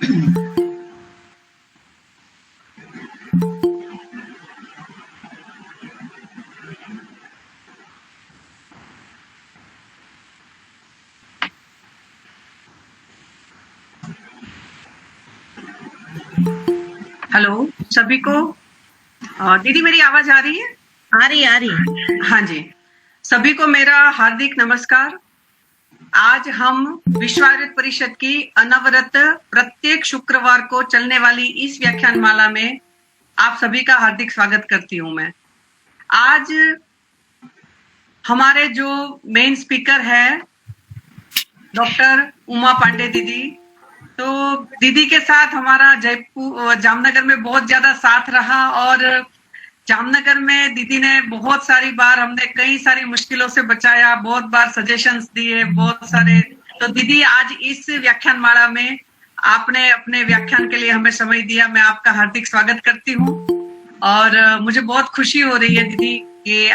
Hello सभी को। दीदी मेरी आवाज आ रही है? आ रही। हाँ जी, सभी को मेरा हार्दिक नमस्कार। आज हम विश्व आयुर्वेद परिषद की अनवरत प्रत्येक शुक्रवार को चलने वाली इस व्याख्यान माला में आप सभी का हार्दिक स्वागत करती हूँ मैं। आज हमारे जो मेन स्पीकर है डॉक्टर उमा पांडे दीदी, तो दीदी के साथ हमारा जयपुर जामनगर में बहुत ज्यादा साथ रहा और जामनगर में दीदी ने बहुत सारी बार, हमने कई सारी मुश्किलों से बचाया, बहुत बार सजेशंस दिए, बहुत सारे। तो दीदी आज इस व्याख्यान माला में आपने अपने व्याख्यान के लिए हमें समय दिया, मैं आपका हार्दिक स्वागत करती हूँ। और मुझे बहुत खुशी हो रही है दीदी कि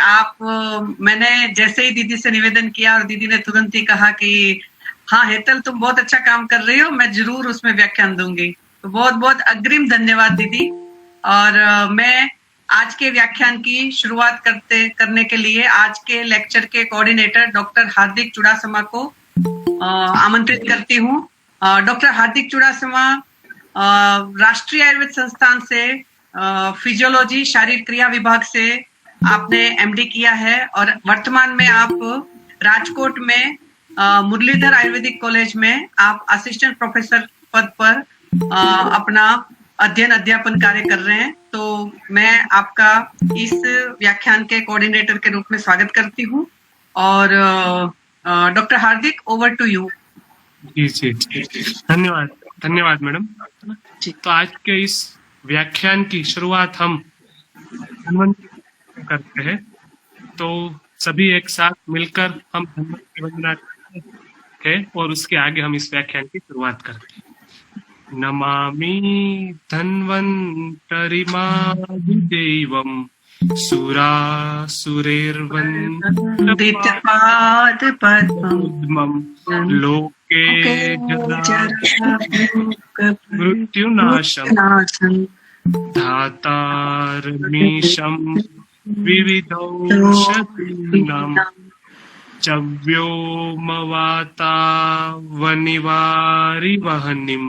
मैंने जैसे ही दीदी से निवेदन किया और दीदी ने तुरंत ही कहा कि हाँ हेतल तुम बहुत अच्छा काम कर रही हो, मैं जरूर उसमें व्याख्यान दूंगी। तो बहुत बहुत अग्रिम धन्यवाद दीदी। और मैं आज के व्याख्यान की शुरुआत करने के लिए आज के लेक्चर के कोऑर्डिनेटर डॉक्टर हार्दिक चुड़ासमा को आमंत्रित करती हूँ। डॉक्टर हार्दिक चुड़ासमा राष्ट्रीय आयुर्वेद संस्थान से फिजियोलॉजी शारीरिक क्रिया विभाग से आपने एमडी किया है और वर्तमान में आप राजकोट में मुरलीधर आयुर्वेदिक कॉलेज में आप असिस्टेंट प्रोफेसर पद पर अपना अध्यापन कार्य कर रहे हैं। तो मैं आपका इस व्याख्यान के कोऑर्डिनेटर के रूप में स्वागत करती हूँ। और doctor Hardik, over to you. जी धन्यवाद मैडम। तो आज के इस व्याख्यान की शुरुआत हम करते हैं। तो सभी एक साथ मिलकर हम धन्वंतरि वंदना करते हैं और उसके आगे हम इस व्याख्यान की शुरुआत करते हैं। नमामि धन्वन्तरिमादिदेवं सुरासुरैर्वन्दितपादपद्मं लोके मृत्युनाशं धातारमीशं विविधौषधीनां चव्योमवातावनिवारिवहनिं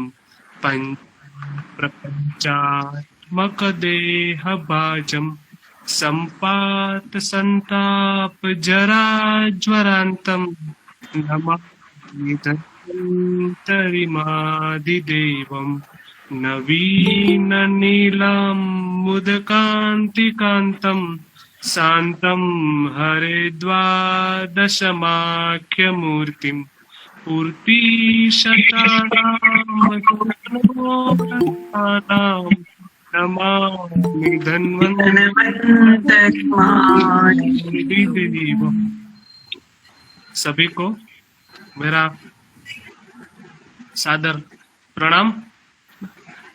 प्रपञ्चात्मकदेहभाजं सम्पात सन्ताप जराज्वरान्तं नमामि धन्वन्तरिमादिदेवं नवीननीलं मुदकान्तिकान्तं शान्तं हरिद्वादशमाख्यमूर्तिं पूर्तिशतानां नमामि धन्वन्तरिमादिदेवं। सभी को मेरा सादर प्रणाम।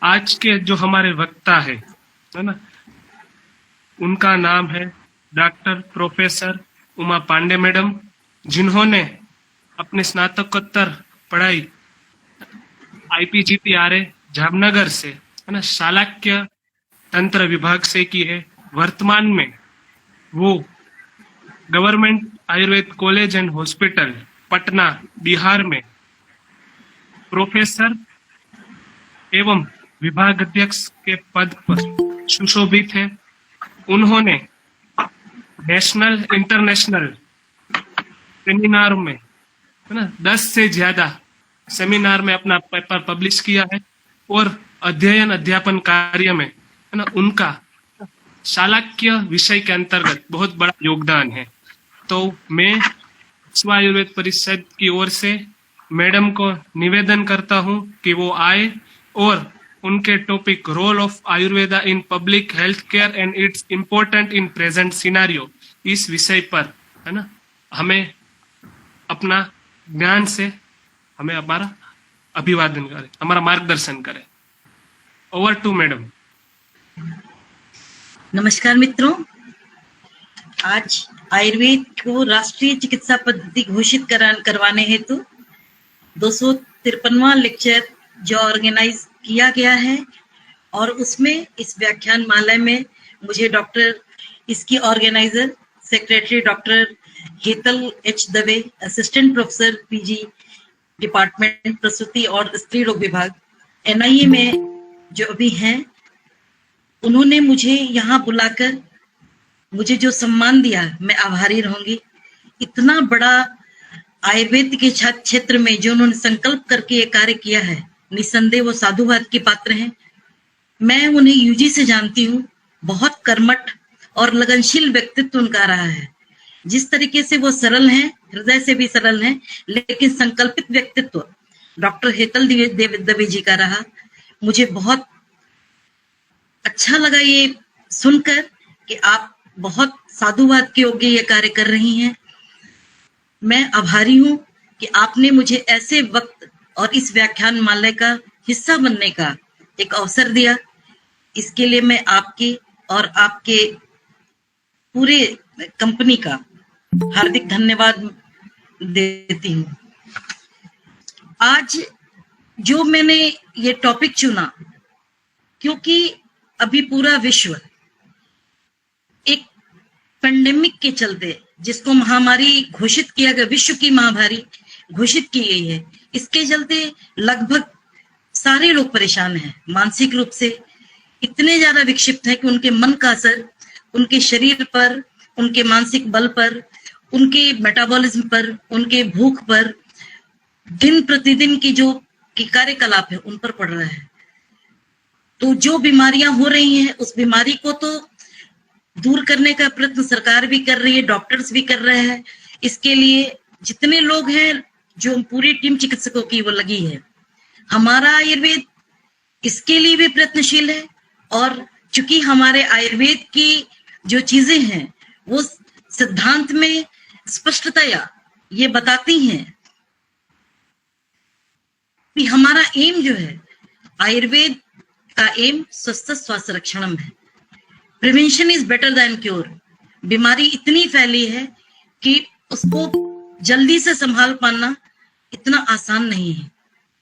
आज के जो हमारे वक्ता है ना, उनका नाम है doctor professor Uma Pandey madam, जिन्होंने अपने स्नातकोत्तर पढ़ाई IPGPRA जामनगर से है ना शालाक्य तंत्र विभाग से की है। वर्तमान में वो government Ayurveda college and hospital Patna Bihar में प्रोफेसर एवं विभाग अध्यक्ष के पद पर सुशोभित है। उन्होंने नेशनल इंटरनेशनल सेमिनार में है ना 10 से ज्यादा सेमिनार में अपना पेपर पब्लिश किया है और अध्यापन कार्य में है ना उनका शालाक्य विषय के अंतर्गत बहुत बड़ा योगदान है। तो मैं विश्व आयुर्वेद परिषद की ओर से मैडम को निवेदन करता हूं कि वो आए और उनके topic role of Ayurveda in public health care and its important in present scenario, इस विषय पर है ना हमें अपना ज्ञान से हमें हमारा अभिवादन करें, हमारा मार्गदर्शन करें। Over to madam. नमस्कार मित्रों, आज आयुर्वेद को राष्ट्रीय चिकित्सा पद्धति घोषित करवाने हेतु 253वां लेक्चर जो ऑर्गेनाइज किया गया है और उसमें इस व्याख्यान माला में मुझे इसकी organiser secretary doctor Hetal H Dave, assistant professor PG department प्रसूति और स्त्री रोग विभाग NIA में जो अभी हैं, उन्होंने मुझे यहाँ बुलाकर मुझे जो सम्मान दिया, मैं आभारी रहूंगी। इतना बड़ा आयुर्वेद के क्षेत्र में जो उन्होंने संकल्प करके ये कार्य किया है, निसंदेह वो साधुवाद के पात्र हैं। मैं उन्हें UG से जानती हूँ। बहुत कर्मठ और लगनशील व्यक्तित्व उनका रहा है। जिस तरीके से वो सरल हैं, हृदय से भी सरल हैं, लेकिन संकल्पित व्यक्तित्व डॉक्टर हेतल दवे जी का रहा। मुझे बहुत अच्छा लगा ये सुनकर कि आप बहुत साधुवाद के योग्य ये कार्य कर रही हैं। मैं आभारी हूँ कि आपने मुझे ऐसे वक्त और इस व्याख्यान माला का हिस्सा बनने का एक अवसर दिया। इसके लिए मैं आपके और आपके पूरे कंपनी का हार्दिक धन्यवाद देती हूँ। आज जो मैंने ये टॉपिक चुना, क्योंकि अभी पूरा विश्व एक पेंडेमिक के चलते, जिसको महामारी घोषित किया गया, विश्व की महामारी घोषित की गई है, इसके चलते लगभग सारे लोग परेशान हैं। मानसिक रूप से इतने ज्यादा विक्षिप्त हैं कि उनके मन का असर उनके शरीर पर, उनके मानसिक बल पर, उनके मेटाबॉलिज्म पर, उनके भूख पर, दिन प्रतिदिन की जो कार्यकलाप है उन पर पड़ रहा है। तो जो बीमारियां हो रही हैं, उस बीमारी को तो दूर करने का प्रयत्न सरकार भी कर रही है, डॉक्टर्स भी कर रहे हैं। इसके लिए जितने लोग हैं, जो पूरी टीम चिकित्सकों की वो लगी है। हमारा आयुर्वेद इसके लिए भी प्रयत्नशील है। और चूंकि हमारे आयुर्वेद की जो चीजें हैं वो सिद्धांत में स्पष्टतया ये बताती हैं कि हमारा एम जो है, आयुर्वेद का एम स्वस्थ स्वास्थ्य रक्षणम है। Prevention is better than cure. बीमारी इतनी फैली है कि उसको जल्दी से संभाल पाना इतना आसान नहीं है।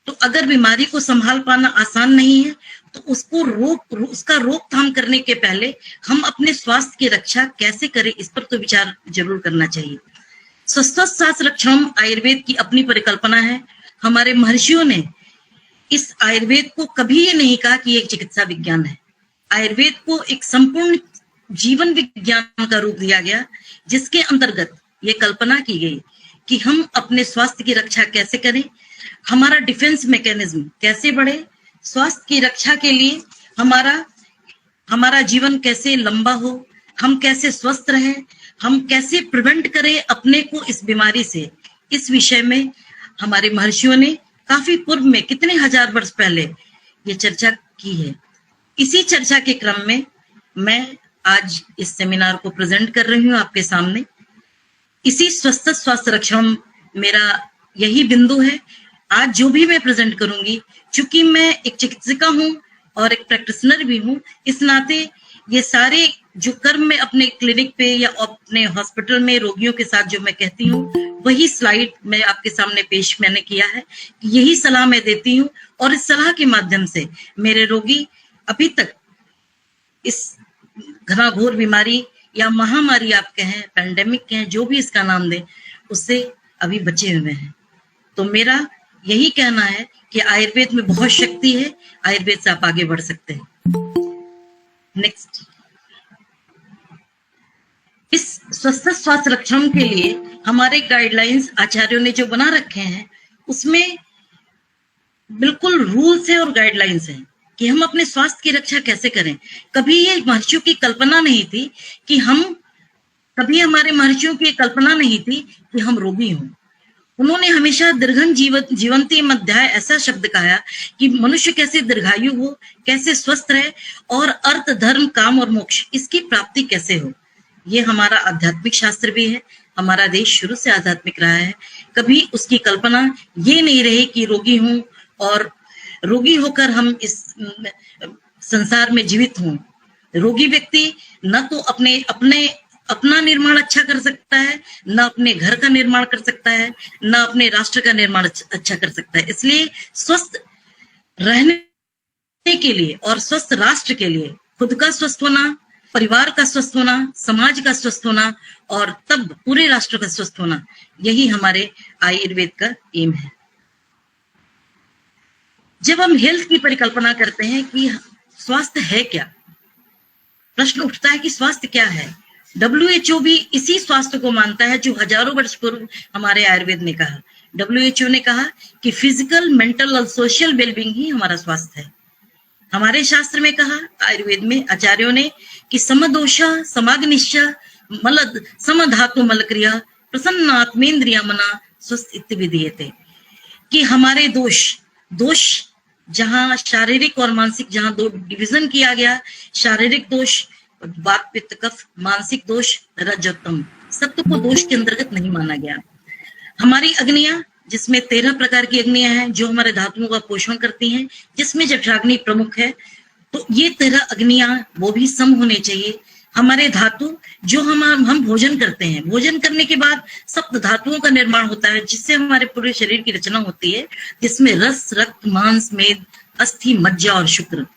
तो अगर बीमारी को संभाल पाना आसान नहीं है, तो उसका रोकथाम करने के पहले हम अपने स्वास्थ्य की रक्षा कैसे करें, इस पर तो विचार जरूर करना चाहिए। स्वस्थ स्वास्थ्य रक्षणम आयुर्वेद की अपनी परिकल्पना है। हमारे महर्षियों ने इस आयुर्वेद को कभी ये नहीं कहा कि एक चिकित्सा विज्ञान है। आयुर्वेद को एक संपूर्ण जीवन विज्ञान का रूप दिया गया, जिसके अंतर्गत ये कल्पना की गई कि हम अपने स्वास्थ्य की रक्षा कैसे करें, हमारा डिफेंस मैकेनिज्म कैसे बढ़े, स्वास्थ्य की रक्षा के लिए हमारा जीवन कैसे लंबा हो, हम कैसे स्वस्थ रहें, हम कैसे प्रिवेंट करें अपने को इस बीमारी से। इस विषय में हमारे महर्षियों ने काफी पूर्व में, कितने हजार वर्ष पहले ये चर्चा की है। इसी चर्चा के क्रम में मैं आज इस सेमिनार को प्रेजेंट कर रही हूँ आपके सामने। इसी स्वस्थ स्वास्थ्य रक्षण मेरा यही बिंदु है। आज जो भी मैं प्रेजेंट करूंगी, चूंकि मैं एक चिकित्सिका हूं और एक प्रैक्टिशनर भी हूं, इस नाते ये सारे जो कर्म मैं अपने क्लिनिक पे या अपने हॉस्पिटल में रोगियों के साथ जो मैं कहती हूँ, वही स्लाइड मैं आपके सामने पेश मैंने किया है। यही सलाह मैं देती हूँ और इस सलाह के माध्यम से मेरे रोगी अभी तक इस घनाघोर बीमारी या महामारी आप कहें, पैंडेमिक कहें, जो भी इसका नाम दें, उससे अभी बचे हुए हैं। तो मेरा यही कहना है कि आयुर्वेद में बहुत शक्ति है, आयुर्वेद से आप आगे बढ़ सकते हैं। नेक्स्ट, इस स्वस्थ स्वास्थ्य रक्षण के लिए हमारे गाइडलाइंस आचार्यों ने जो बना रखे हैं, उसमें बिल्कुल रूल्स है और गाइडलाइंस है कि हम अपने स्वास्थ्य की रक्षा कैसे करें। कभी ये महर्षियों की कल्पना नहीं थी कि कभी हमारे महर्षियों की कल्पना नहीं थी कि हम रोगी हों। उन्होंने हमेशा दीर्घं जीवन्ति मध्याय ऐसा शब्द कहा कि मनुष्य कैसे दीर्घायु हो, कैसे स्वस्थ रहे और अर्थ, धर्म, काम और मोक्ष इसकी प्राप्ति कैसे हो। ये हमारा आध्यात्मिक शास्त्र भी है। हमारा देश शुरू से आध्यात्मिक रहा है। कभी उसकी कल्पना ये नहीं रही कि रोगी हूं और रोगी होकर हम इस संसार में जीवित हों। रोगी व्यक्ति न तो अपना निर्माण अच्छा कर सकता है, न अपने घर का निर्माण कर सकता है, न अपने राष्ट्र का निर्माण अच्छा कर सकता है। इसलिए स्वस्थ रहने के लिए और स्वस्थ राष्ट्र के लिए खुद का स्वस्थ होना, परिवार का स्वस्थ होना, समाज का स्वस्थ होना और तब पूरे राष्ट्र का स्वस्थ होना, यही हमारे आयुर्वेद का एम है। जब हम हेल्थ की परिकल्पना करते हैं कि स्वास्थ्य है क्या, प्रश्न उठता है कि स्वास्थ्य क्या है। WHO भी इसी स्वास्थ्य को मानता है जो हजारों वर्ष पूर्व हमारे आयुर्वेद ने कहा। WHO ने कहा कि फिजिकल, मेंटल और सोशल वेलबींग ही हमारा स्वास्थ्य है। हमारे शास्त्र में कहा, आयुर्वेद में आचार्यों ने, कि समदोषा समाग्निश्चा मलद समधातु मलक्रिया प्रसन्न आत्मेन्द्रिया मना स्वस्थ इत्विधीयते, कि हमारे दोष जहां शारीरिक और मानसिक, जहां दो डिवीजन किया गया, शारीरिक दोष वात पित्त कफ, मानसिक दोष रजोत्तम, सत्व को दोष के अंतर्गत नहीं माना गया। हमारी अग्नियां, जिसमें 13 प्रकार की अग्नियां हैं जो हमारे धातुओं का पोषण करती हैं, जिसमें जठराग्नि प्रमुख है, तो ये 13 अग्नियां वो भी सम होने चाहिए। हमारे धातु जो हम भोजन करते हैं, भोजन करने के बाद सप्त धातुओं का निर्माण होता है जिससे हमारे पूरे शरीर की रचना होती है, जिसमें रस, रक्त, मांस, मेद, अस्थि, मज्जा और शुक्र।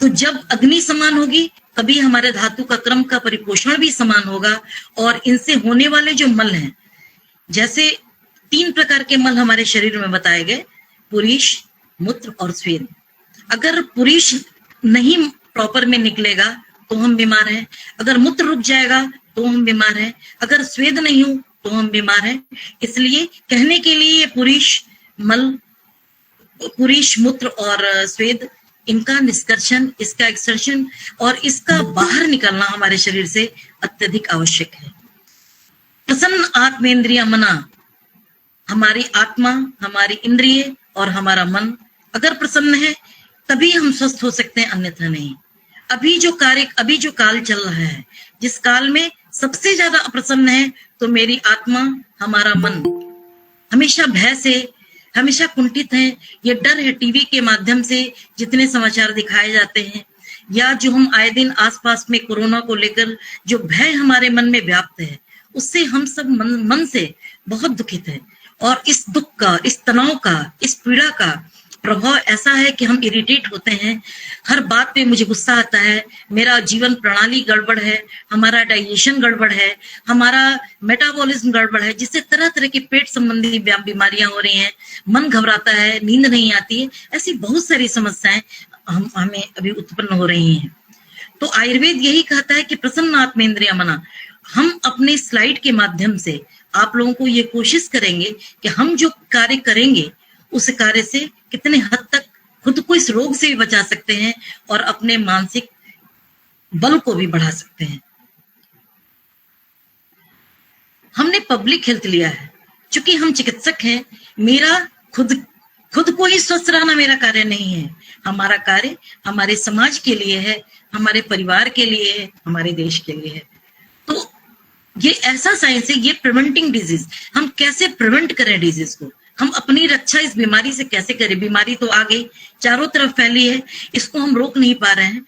तो जब अग्नि समान होगी तभी हमारे धातु का क्रम का परिपोषण भी समान होगा। और इनसे होने वाले जो मल हैं, जैसे 3 प्रकार के मल हमारे शरीर में बताए गए, पुरीश, मूत्र और स्वेद। अगर पुरीश नहीं प्रॉपर में निकलेगा तो हम बीमार हैं, अगर मूत्र रुक जाएगा तो हम बीमार हैं, अगर स्वेद नहीं हो तो हम बीमार हैं। इसलिए कहने के लिए ये पुरीश, मूत्र और स्वेद, इनका निष्कर्षण, इसका एक्सर्शन और इसका बाहर निकलना हमारे शरीर से अत्यधिक आवश्यक है। प्रसन्न आत्मेन्द्रिय मना, हमारी आत्मा, हमारी इंद्रिय और हमारा मन अगर प्रसन्न है तभी हम स्वस्थ हो सकते हैं, अन्यथा नहीं। अभी जो काल चल रहा है, जिस काल में सबसे ज्यादा अप्रसन्न है, तो मेरी आत्मा, हमारा मन हमेशा भय से, हमेशा कुंठित है। ये डर है टीवी के माध्यम से जितने समाचार दिखाए जाते हैं, या जो हम आए दिन आसपास में कोरोना को लेकर जो भय हमारे मन में व्याप्त है, उससे हम सब मन से बहुत दुखित है। और इस दुख का, इस तनाव का, इस पीड़ा का प्रभाव ऐसा है कि हम इरिटेट होते हैं, हर बात पे मुझे गुस्सा आता है, मेरा जीवन प्रणाली गड़बड़ है, हमारा डाइजेशन गड़बड़ है, हमारा मेटाबॉलिज्म गड़बड़ है, जिससे तरह तरह की पेट संबंधी बीमारियां हो रही हैं, मन घबराता है, नींद नहीं आती है, ऐसी बहुत सारी समस्याएं हमें अभी उत्पन्न हो रही हैं। तो आयुर्वेद यही कहता है कि प्रसन्न आत्मेन्द्रिय मना। हम अपने स्लाइड के माध्यम से आप लोगों को ये कोशिश करेंगे कि हम जो कार्य करेंगे उस कार्य से कितने हद तक खुद को इस रोग से भी बचा सकते हैं और अपने मानसिक बल को भी बढ़ा सकते हैं। हमने पब्लिक हेल्थ लिया है, चूंकि हम चिकित्सक हैं, मेरा खुद को ही स्वस्थ रहना मेरा कार्य नहीं है। हमारा कार्य हमारे समाज के लिए है, हमारे परिवार के लिए है, हमारे देश के लिए है। तो ये ऐसा साइंस है, ये प्रिवेंटिंग डिजीज, हम कैसे प्रिवेंट करें डिजीज को, हम अपनी रक्षा इस बीमारी से कैसे करें। बीमारी तो आ गई, चारों तरफ फैली है, इसको हम रोक नहीं पा रहे हैं,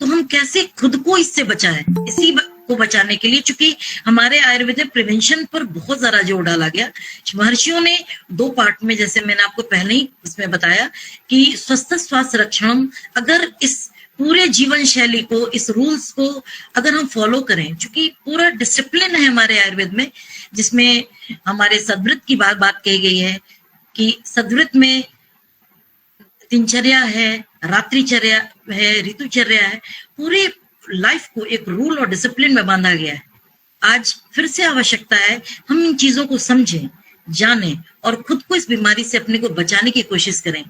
तो हम कैसे खुद को इससे बचाएं। इसी को बचाने के लिए, चूंकि हमारे आयुर्वेद में प्रिवेंशन पर बहुत ज्यादा जोर डाला गया, महर्षियों ने 2 पार्ट में, जैसे मैंने आपको पहले ही इसमें बताया कि स्वस्थ स्वास्थ्य रक्षणम, अगर इस पूरे जीवन शैली को, इस रूल्स को अगर हम फॉलो करें, चूंकि पूरा डिसिप्लिन है हमारे आयुर्वेद में, जिसमें हमारे सद्वृत की बात कही गई है कि सद्वृत में दिनचर्या है, रात्रिचर्या है, ऋतुचर्या है, पूरे लाइफ को एक रूल और डिसिप्लिन में बांधा गया है। आज फिर से आवश्यकता है हम इन चीजों को समझें, जानें और खुद को इस बीमारी से अपने को बचाने की कोशिश करें,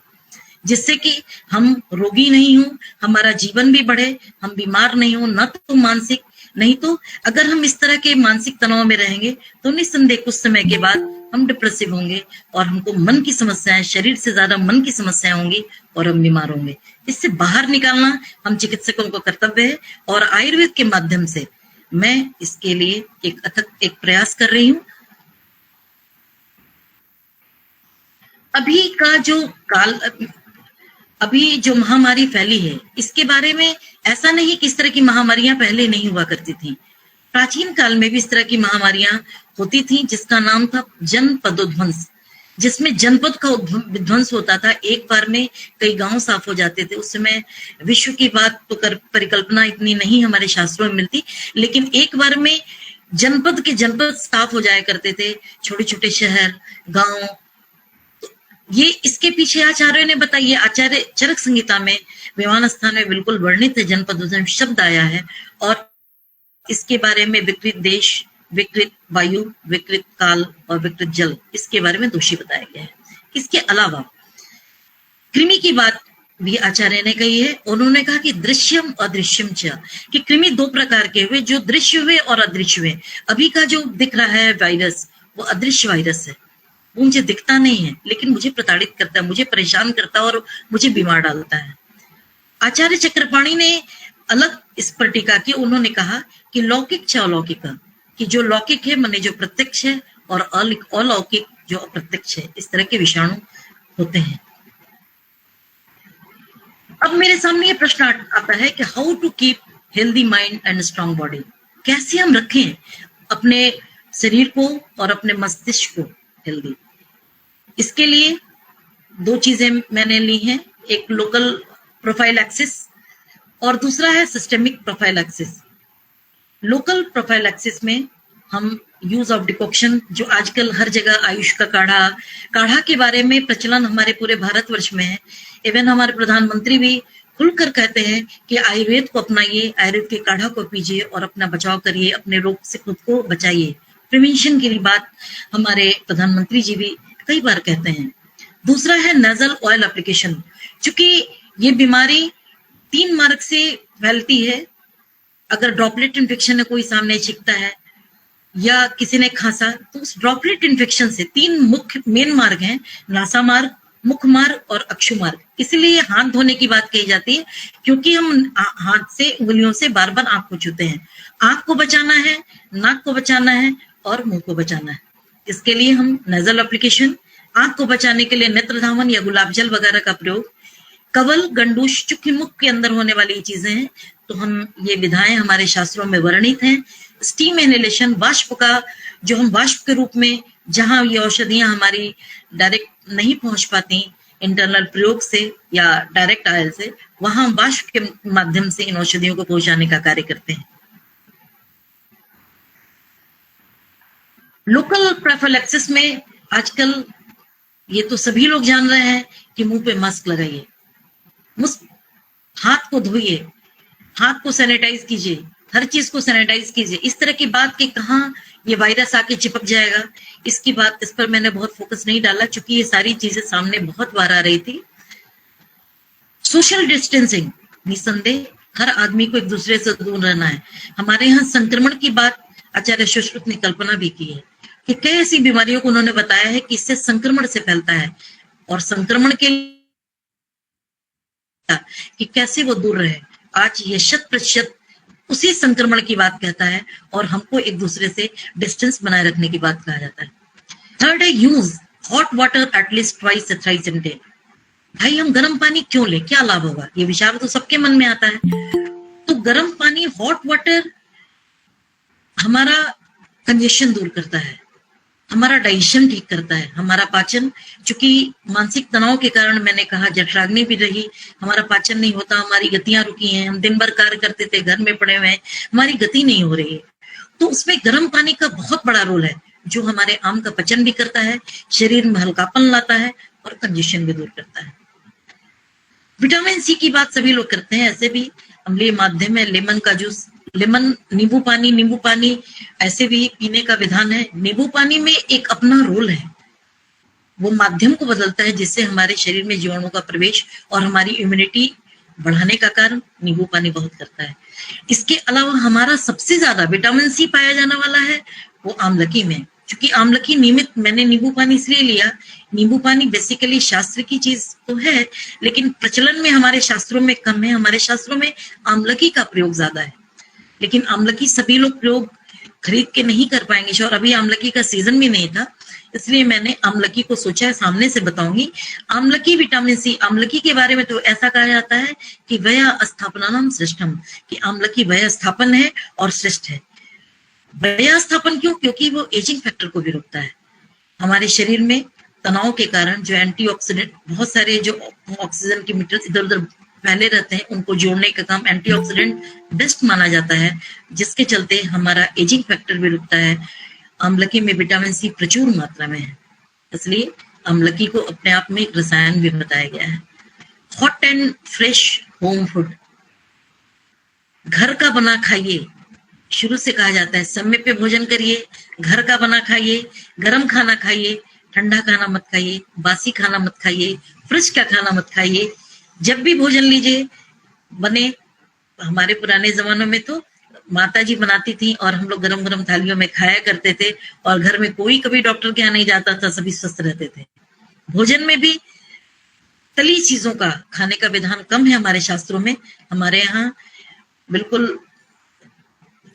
जिससे कि हम रोगी नहीं हो, हमारा जीवन भी बढ़े, हम बीमार नहीं हो, न तो मानसिक, नहीं तो अगर हम इस तरह के मानसिक तनाव में रहेंगे तो निस्संदेह कुछ समय के बाद हम डिप्रेसिव होंगे और हमको मन की समस्याएं, शरीर से ज्यादा मन की समस्याएं होंगी और हम बीमार होंगे। इससे बाहर निकालना हम चिकित्सकों का कर्तव्य है और आयुर्वेद के माध्यम से मैं इसके लिए एक अथक प्रयास कर रही हूँ। अभी जो महामारी फैली है, इसके बारे में ऐसा नहीं कि इस तरह की महामारियां पहले नहीं हुआ करती थी। प्राचीन काल में भी इस तरह की महामारियां होती थी, जिसका नाम था जनपदोध्वंस। जिसमें जनपद का विध्वंस होता था, एक बार में कई गांव साफ हो जाते थे। उस समय विश्व की बात तो परिकल्पना इतनी नहीं हमारे शास्त्रों में मिलती, लेकिन एक बार में जनपद के जनपद साफ हो जाया करते थे, छोटे छोटे शहर, गांव। ये इसके पीछे आचार्यों ने बताइए, आचार्य चरक संहिता में विमान स्थान में बिल्कुल वर्णित है, जनपद शब्द आया है, और इसके बारे में विकृत देश, विकृत वायु, विकृत काल और विकृत जल, इसके बारे में दोषी बताया गया है। इसके अलावा कृमि की बात भी आचार्य ने कही है। उन्होंने कहा कि दृश्यम अदृश्यम च, कि कृमि दो प्रकार के हुए, जो दृश्य हुए और अदृश्य हुए। अभी का जो दिख रहा है वायरस, वो अदृश्य वायरस है, वो मुझे दिखता नहीं है, लेकिन मुझे प्रताड़ित करता है, मुझे परेशान करता है और मुझे बीमार डालता है। आचार्य चक्रपाणी ने अलग इस पर टीका की। उन्होंने कहा कि लौकिक च अलौकिक, कि जो लौकिक है माने जो प्रत्यक्ष है, और अलौकिक जो अप्रत्यक्ष है, इस तरह के विषाणु होते हैं। अब मेरे सामने ये प्रश्न आता है कि how to keep healthy mind and strong body, कैसे हम रखें अपने शरीर को और अपने मस्तिष्क को हेल्दी। इसके लिए दो चीजें मैंने ली हैं, एक लोकल प्रोफाइलैक्सिस और दूसरा है सिस्टेमिक प्रोफाइलैक्सिस। लोकल प्रोफाइलैक्सिस में हम यूज ऑफ डिकॉक्शन, जो आजकल हर जगह आयुष का काढ़ा के बारे में प्रचलन हमारे पूरे भारतवर्ष में है। इवन हमारे प्रधानमंत्री भी खुलकर कहते हैं कि आयुर्वेद को अपनाइए, आयुर्वेद के काढ़ा को पीजिए और अपना बचाव करिए, अपने रोग से खुद को बचाइए। प्रिवेंशन की बात हमारे प्रधानमंत्री जी भी कई बार कहते हैं। दूसरा है नेजल ऑयल एप्लीकेशन, चूंकि ये बीमारी 3 मार्ग से फैलती है। अगर ड्रॉपलेट इन्फेक्शन है, कोई सामने छिकता है या किसी ने खांसा, तो उस ड्रॉपलेट इन्फेक्शन से 3 मुख्य मेन मार्ग हैं, नासा मार्ग, मुख मार्ग और अक्षु मार्ग। इसीलिए हाथ धोने की बात कही जाती है, क्योंकि हम हाथ से, उंगलियों से बार बार आंख को छूते हैं। आंख को बचाना है, नाक को बचाना है और मुंह को बचाना है। इसके लिए हम नेजल एप्लीकेशन, आंख को बचाने के लिए नेत्र धावन या गुलाब जल वगैरह का प्रयोग, कवल, गंडूश, चूंकि मुख के अंदर होने वाली चीजें हैं, तो हम ये विधाएं हमारे शास्त्रों में वर्णित हैं। स्टीम इनहेलेशन, वाष्प का, जो हम वाष्प के रूप में, जहां ये औषधियां हमारी डायरेक्ट नहीं पहुंच पाती इंटरनल प्रयोग से या डायरेक्ट आयल से, वहां हम वाष्प के माध्यम से इन औषधियों को पहुंचाने का कार्य करते हैं। लोकल प्रोफिलैक्सिस में आजकल ये तो सभी लोग जान रहे हैं कि मुंह पे मास्क लगाइए, हाथ को धोइए, हाथ को सैनिटाइज कीजिए, हर चीज को सैनिटाइज कीजिए। इस तरह की बात कि कहाँ ये वायरस आके चिपक जाएगा, इसकी बात, इस पर मैंने बहुत फोकस नहीं डाला, क्योंकि ये सारी चीजें सामने बहुत बार आ रही थी। सोशल डिस्टेंसिंग, निसंदेह हर आदमी को एक दूसरे से दूर रहना है। हमारे यहाँ संक्रमण की बात आचार्य सुश्रुत ने कल्पना भी की है कि कई ऐसी बीमारियों को उन्होंने बताया है कि इससे संक्रमण से फैलता है, और संक्रमण के कि कैसे वो दूर रहे। आज ये 100% उसी संक्रमण की बात कहता है, और हमको एक दूसरे से डिस्टेंस बनाए रखने की बात कहा जाता है। थर्ड है use hot water at least twice thrice in day. भाई हम गर्म पानी क्यों ले, क्या लाभ होगा, ये विचार तो सबके मन में आता है। तो गर्म पानी, हॉट वाटर हमारा कंजेशन दूर करता है, हमारा डाइजेशन ठीक करता है, हमारा पाचन, चूंकि मानसिक तनाव के कारण मैंने कहा जठराग्नि भी रही, हमारा पाचन नहीं होता, हमारी गतियां रुकी हैं, हम दिन भर कार्य करते थे, घर में पड़े हुए हैं, हमारी गति नहीं हो रही है। तो उसमें गर्म पानी का बहुत बड़ा रोल है, जो हमारे आम का पचन भी करता है, शरीर में हल्कापन लाता है और कंजेशन भी दूर करता है। विटामिन सी की बात सभी लोग करते हैं, ऐसे भी अम्लीय माध्यम है, लेमन का जूस, लेमन, नींबू पानी ऐसे भी पीने का विधान है। नींबू पानी में एक अपना रोल है, वो माध्यम को बदलता है जिससे हमारे शरीर में जीवाणु का प्रवेश और हमारी इम्यूनिटी बढ़ाने का कार्य नींबू पानी बहुत करता है। इसके अलावा हमारा सबसे ज्यादा विटामिन सी पाया जाने वाला है वो आमलकी में, क्योंकि आमलकी नियमित, मैंने नींबू पानी इसलिए लिया, नींबू पानी बेसिकली शास्त्र की चीज तो है, लेकिन प्रचलन में हमारे शास्त्रों में कम है। हमारे शास्त्रों में आमलकी का प्रयोग ज्यादा है, लेकिन आमलकी सभी लोग प्रयोग खरीद के नहीं कर पाएंगे, और अभी आमलकी का सीजन भी नहीं था, इसलिए मैंने आमलकी को सोचा है सामने से बताऊंगी। आमलकी, विटामिन सी, आमलकी के बारे में तो ऐसा कहा जाता है कि वय स्थापनानाम श्रेष्ठम, कि आमलकी वय स्थापन है और श्रेष्ठ है। वय स्थापन क्यों? क्योंकि वो एजिंग फैक्टर को भी रोकता है। हमारे शरीर में तनाव के कारण जो एंटीऑक्सीडेंट, बहुत सारे जो ऑक्सीजन के मीटर इधर उधर फैले रहते हैं, उनको जोड़ने का काम एंटीऑक्सीडेंट बेस्ट माना जाता है, जिसके चलते हमारा एजिंग फैक्टर भी रुकता है। आमलकी में विटामिन सी प्रचुर मात्रा में है, इसलिए आमलकी को अपने आप में एक रसायन भी बताया गया है। Hot and fresh home food, घर का बना खाइए। शुरू से कहा जाता है समय पे भोजन करिए, घर का बना खाइए, गर्म खाना खाइए, ठंडा खाना मत खाइए, बासी खाना मत खाइए, फ्रिज का खाना मत खाइए। जब भी भोजन लीजिए बने, हमारे पुराने जमानों में तो माता जी बनाती थी और हम लोग गरम गरम थालियों में खाया करते थे, और घर में कोई कभी डॉक्टर के यहाँ नहीं जाता था, सभी स्वस्थ रहते थे। भोजन में भी तली चीजों का खाने का विधान कम है हमारे शास्त्रों में। हमारे यहाँ बिल्कुल,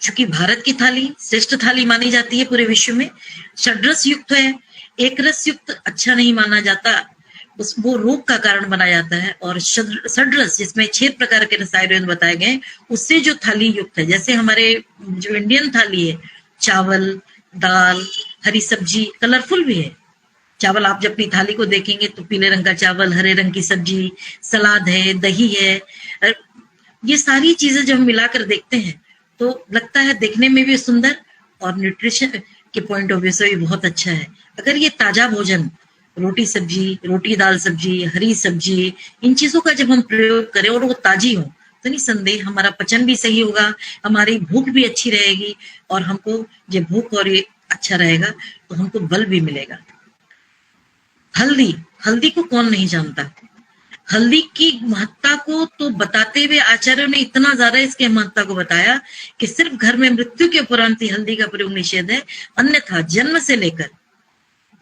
चूंकि भारत की थाली श्रेष्ठ थाली मानी जाती है पूरे विश्व में, षड्रस युक्त है, एक रस युक्त अच्छा नहीं माना जाता, वो रोग का कारण बना जाता है। और षड्रस, जिसमें 6 प्रकार के रसायन बताए गए, उससे जो थाली युक्त है, जैसे हमारे जो इंडियन थाली है, चावल, दाल, हरी सब्जी, कलरफुल भी है। चावल आप जब अपनी थाली को देखेंगे तो पीले रंग का चावल, हरे रंग की सब्जी, सलाद है, दही है, ये सारी चीजें जब हम मिलाकर देखते हैं तो लगता है देखने में भी सुंदर और न्यूट्रिशन के पॉइंट ऑफ व्यू से भी बहुत अच्छा है। अगर ये ताजा भोजन, रोटी सब्जी, रोटी दाल सब्जी, हरी सब्जी, इन चीजों का जब हम प्रयोग करें और वो ताजी हो, तो निसंदेह हमारा पचन भी सही होगा, हमारी भूख भी अच्छी रहेगी, और हमको जब भूख और ये अच्छा रहेगा तो हमको बल भी मिलेगा। हल्दी, हल्दी को कौन नहीं जानता। हल्दी की महत्ता को तो बताते हुए आचार्यों ने इतना ज्यादा इसके महत्ता को बताया कि सिर्फ घर में मृत्यु के उपरांत ही हल्दी का प्रयोग निषेध है, अन्यथा जन्म से लेकर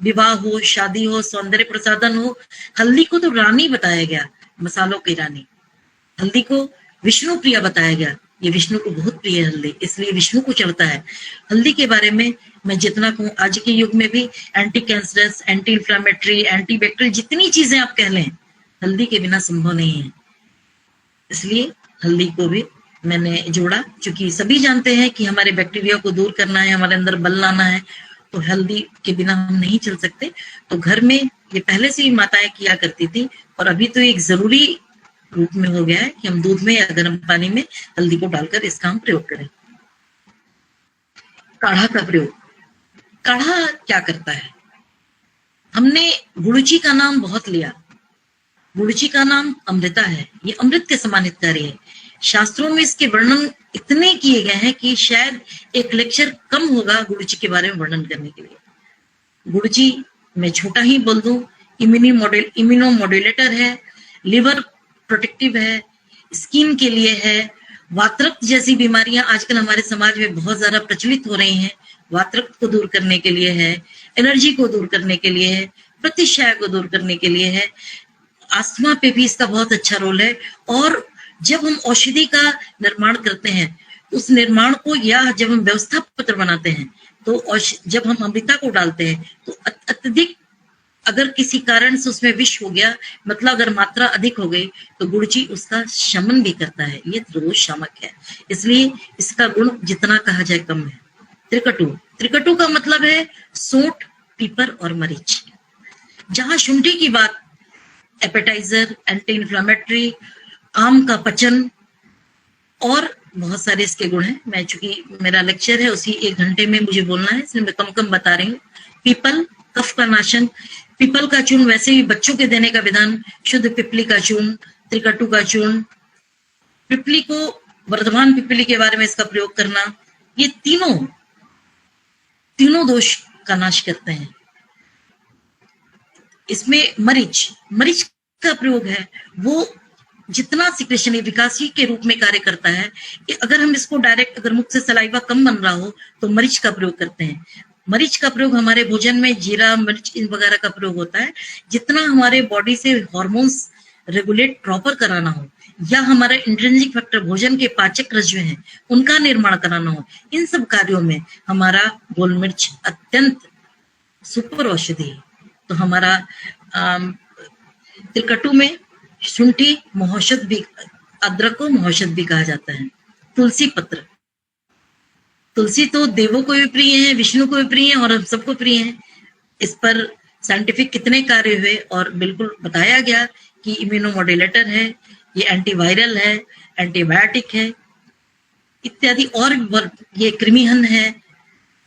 विवाह हो, शादी हो, सौंदर्य प्रसाधन हो, हल्दी को तो रानी बताया गया, मसालों की रानी। हल्दी को विष्णु प्रिया बताया गया, ये विष्णु को बहुत प्रिय है हल्दी, इसलिए विष्णु को चढ़ता है। हल्दी के बारे में मैं जितना कहूँ, आज के युग में भी anti cancerous, anti inflammatory, anti bacterial, जितनी चीजें आप कह लें, हल्दी के बिना संभव नहीं है। इसलिए हल्दी को भी मैंने जोड़ा, क्योंकि सभी जानते हैं कि हमारे बैक्टीरिया को दूर करना है, हमारे अंदर बल लाना है, तो हल्दी के बिना हम नहीं चल सकते। तो घर में ये पहले से ही माताएं किया करती थी, और अभी तो एक जरूरी रूप में हो गया है कि हम दूध में या गर्म पानी में हल्दी को डालकर इसका हम प्रयोग करें। काढ़ा का प्रयोग, काढ़ा क्या करता है? हमने गुड़ची का नाम बहुत लिया, गुड़ची का नाम अमृता है, ये अमृत के समान हितकारी है। शास्त्रों में इसके वर्णन इतने किए गए हैं कि शायद एक लेक्चर कम होगा गुड़ची के बारे में वर्णन करने के लिए। गुड़ची मैं छोटा ही बोल दूं, इम्यूनो मॉड्यूलेटर है, लिवर प्रोटेक्टिव है, स्किन के लिए है, वातरक्त जैसी बीमारियां आजकल हमारे समाज में बहुत ज्यादा प्रचलित हो रही हैं, वातरक्त को दूर करने के लिए है, एनर्जी को दूर करने के लिए है, प्रतिशय को दूर करने के लिए है, आस्थमा पे भी इसका बहुत अच्छा रोल है। और जब हम औषधि का निर्माण करते हैं, उस निर्माण को, या जब हम व्यवस्था पत्र बनाते हैं, तो जब हम अमृता को डालते हैं तो अत्यधिक, अगर किसी कारण से उसमें विष हो गया, मतलब अगर मात्रा अधिक हो गई, तो गुड़ची उसका शमन भी करता है। ये त्रिदोष शामक है, इसलिए इसका गुण जितना कहा जाए कम है। त्रिकटु, त्रिकटु का मतलब है सोंठ, पीपर और मरीच। जहां शुंठी की बात, एपेटाइजर, एंटी इंफ्लेमेटरी, आम का पचन और बहुत सारे इसके गुण हैं। मैं चूंकि मेरा लेक्चर है उसी 1 घंटे में मुझे बोलना है, इसलिए मैं कम कम बता रही हूँ। पीपल, कफ का नाशन, पीपल का चूर्ण वैसे भी बच्चों के देने का विधान, शुद्ध पिपली का चूर्ण, त्रिकटु का चूर्ण, पिपली को, वर्धमान पिपली के बारे में इसका प्रयोग करना, ये तीनों दोष का नाश करते हैं। इसमें मरीच का प्रयोग है, वो जितना सिक्रेशन विकासी के रूप में कार्य करता है, कि अगर हम इसको डायरेक्ट, अगर मुख से सलाइवा कम बन रहा हो तो मरीच का प्रयोग करते हैं। मरीच का प्रयोग हमारे भोजन में जीरा, मिर्च वगैरह का प्रयोग होता है। जितना हमारे बॉडी से हार्मोन्स रेगुलेट प्रॉपर कराना हो, या हमारा इंट्रिंसिक फैक्टर, भोजन के पाचक रस जो हैं उनका निर्माण कराना हो, इन सब कार्यों में हमारा गोल मिर्च अत्यंत सुपर औषधि है। तो हमारा त्रिकटु में शुंठी महौषध भी, अदरक को महौषध भी कहा जाता है। तुलसी पत्र, तुलसी तो देवों को भी प्रिय है, विष्णु को भी प्रिय है और हम सबको प्रिय है। इस पर साइंटिफिक कितने कार्य हुए और बिल्कुल बताया गया कि इम्यूनोमोड्यूलेटर है, ये एंटीवायरल है, एंटीबायोटिक है इत्यादि, और ये कृमिहन है।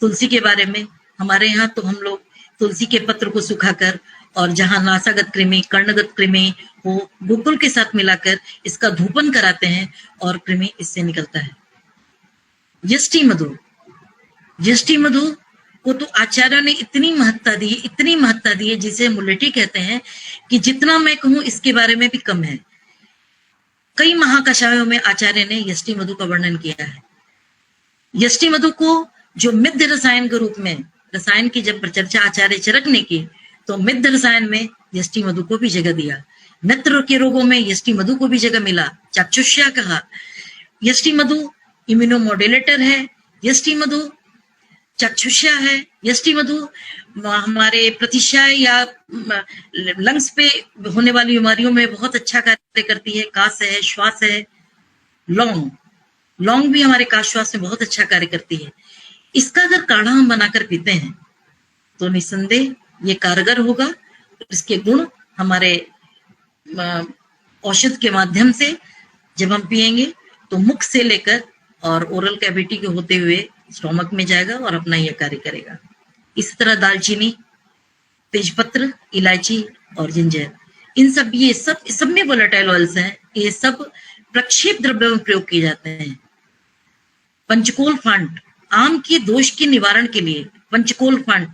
तुलसी के बारे में हमारे यहाँ तो हम लोग तुलसी के पत्र को सुखाकर और जहां नासागत कृमि, कर्णगत कृमि हो, गुग्गुल के साथ मिलाकर इसका धूपन कराते हैं और कृमि इससे निकलता है। यष्टि मधु, यष्टि मधु को तो आचार्यों ने इतनी महत्ता दी है, जिसे मुलेठी कहते हैं कि जितना मैं कहूं इसके बारे में भी कम है। कई महाकषायों में आचार्य ने यष्टि मधु का वर्णन किया है। यष्टि मधु को जो मिद्ध रसायन के रूप में, रसायन की जब चर्चा आचार्य चरक ने की तो मिद्ध रसायन में यष्टि मधु को भी जगह दिया। नेत्र के रोगों में यष्टि मधु को भी जगह मिला, चाक्षुष्या कहा। यष्टि मधु इम्यूनोमोड्यूलेटर है, यष्टि मधु चक्षुष्या है, यष्टि मधु हमारे प्रतिशय या लंग्स पे होने वाली बीमारियों में बहुत अच्छा कार्य करती है। कास है, श्वास है। लौंग भी हमारे काश श्वास में बहुत अच्छा कार्य करती है। इसका अगर काढ़ा हम बनाकर पीते हैं तो निसंदेह ये कारगर होगा। इसके गुण हमारे औषध के माध्यम से जब हम पिएंगे तो मुख से लेकर और ओरल कैविटी के होते हुए स्टोमक में जाएगा और अपना यह कार्य करेगा। इसी तरह दालचीनी, तेजपत्र, इलायची और जिंजर, इन सब ये सब में वोलेटाइल ऑयल्स हैं। ये सब प्रक्षेप द्रव्यों में प्रयोग किए जाते हैं। पंचकोल फांट, आम के दोष के निवारण के लिए पंचकोल फांट,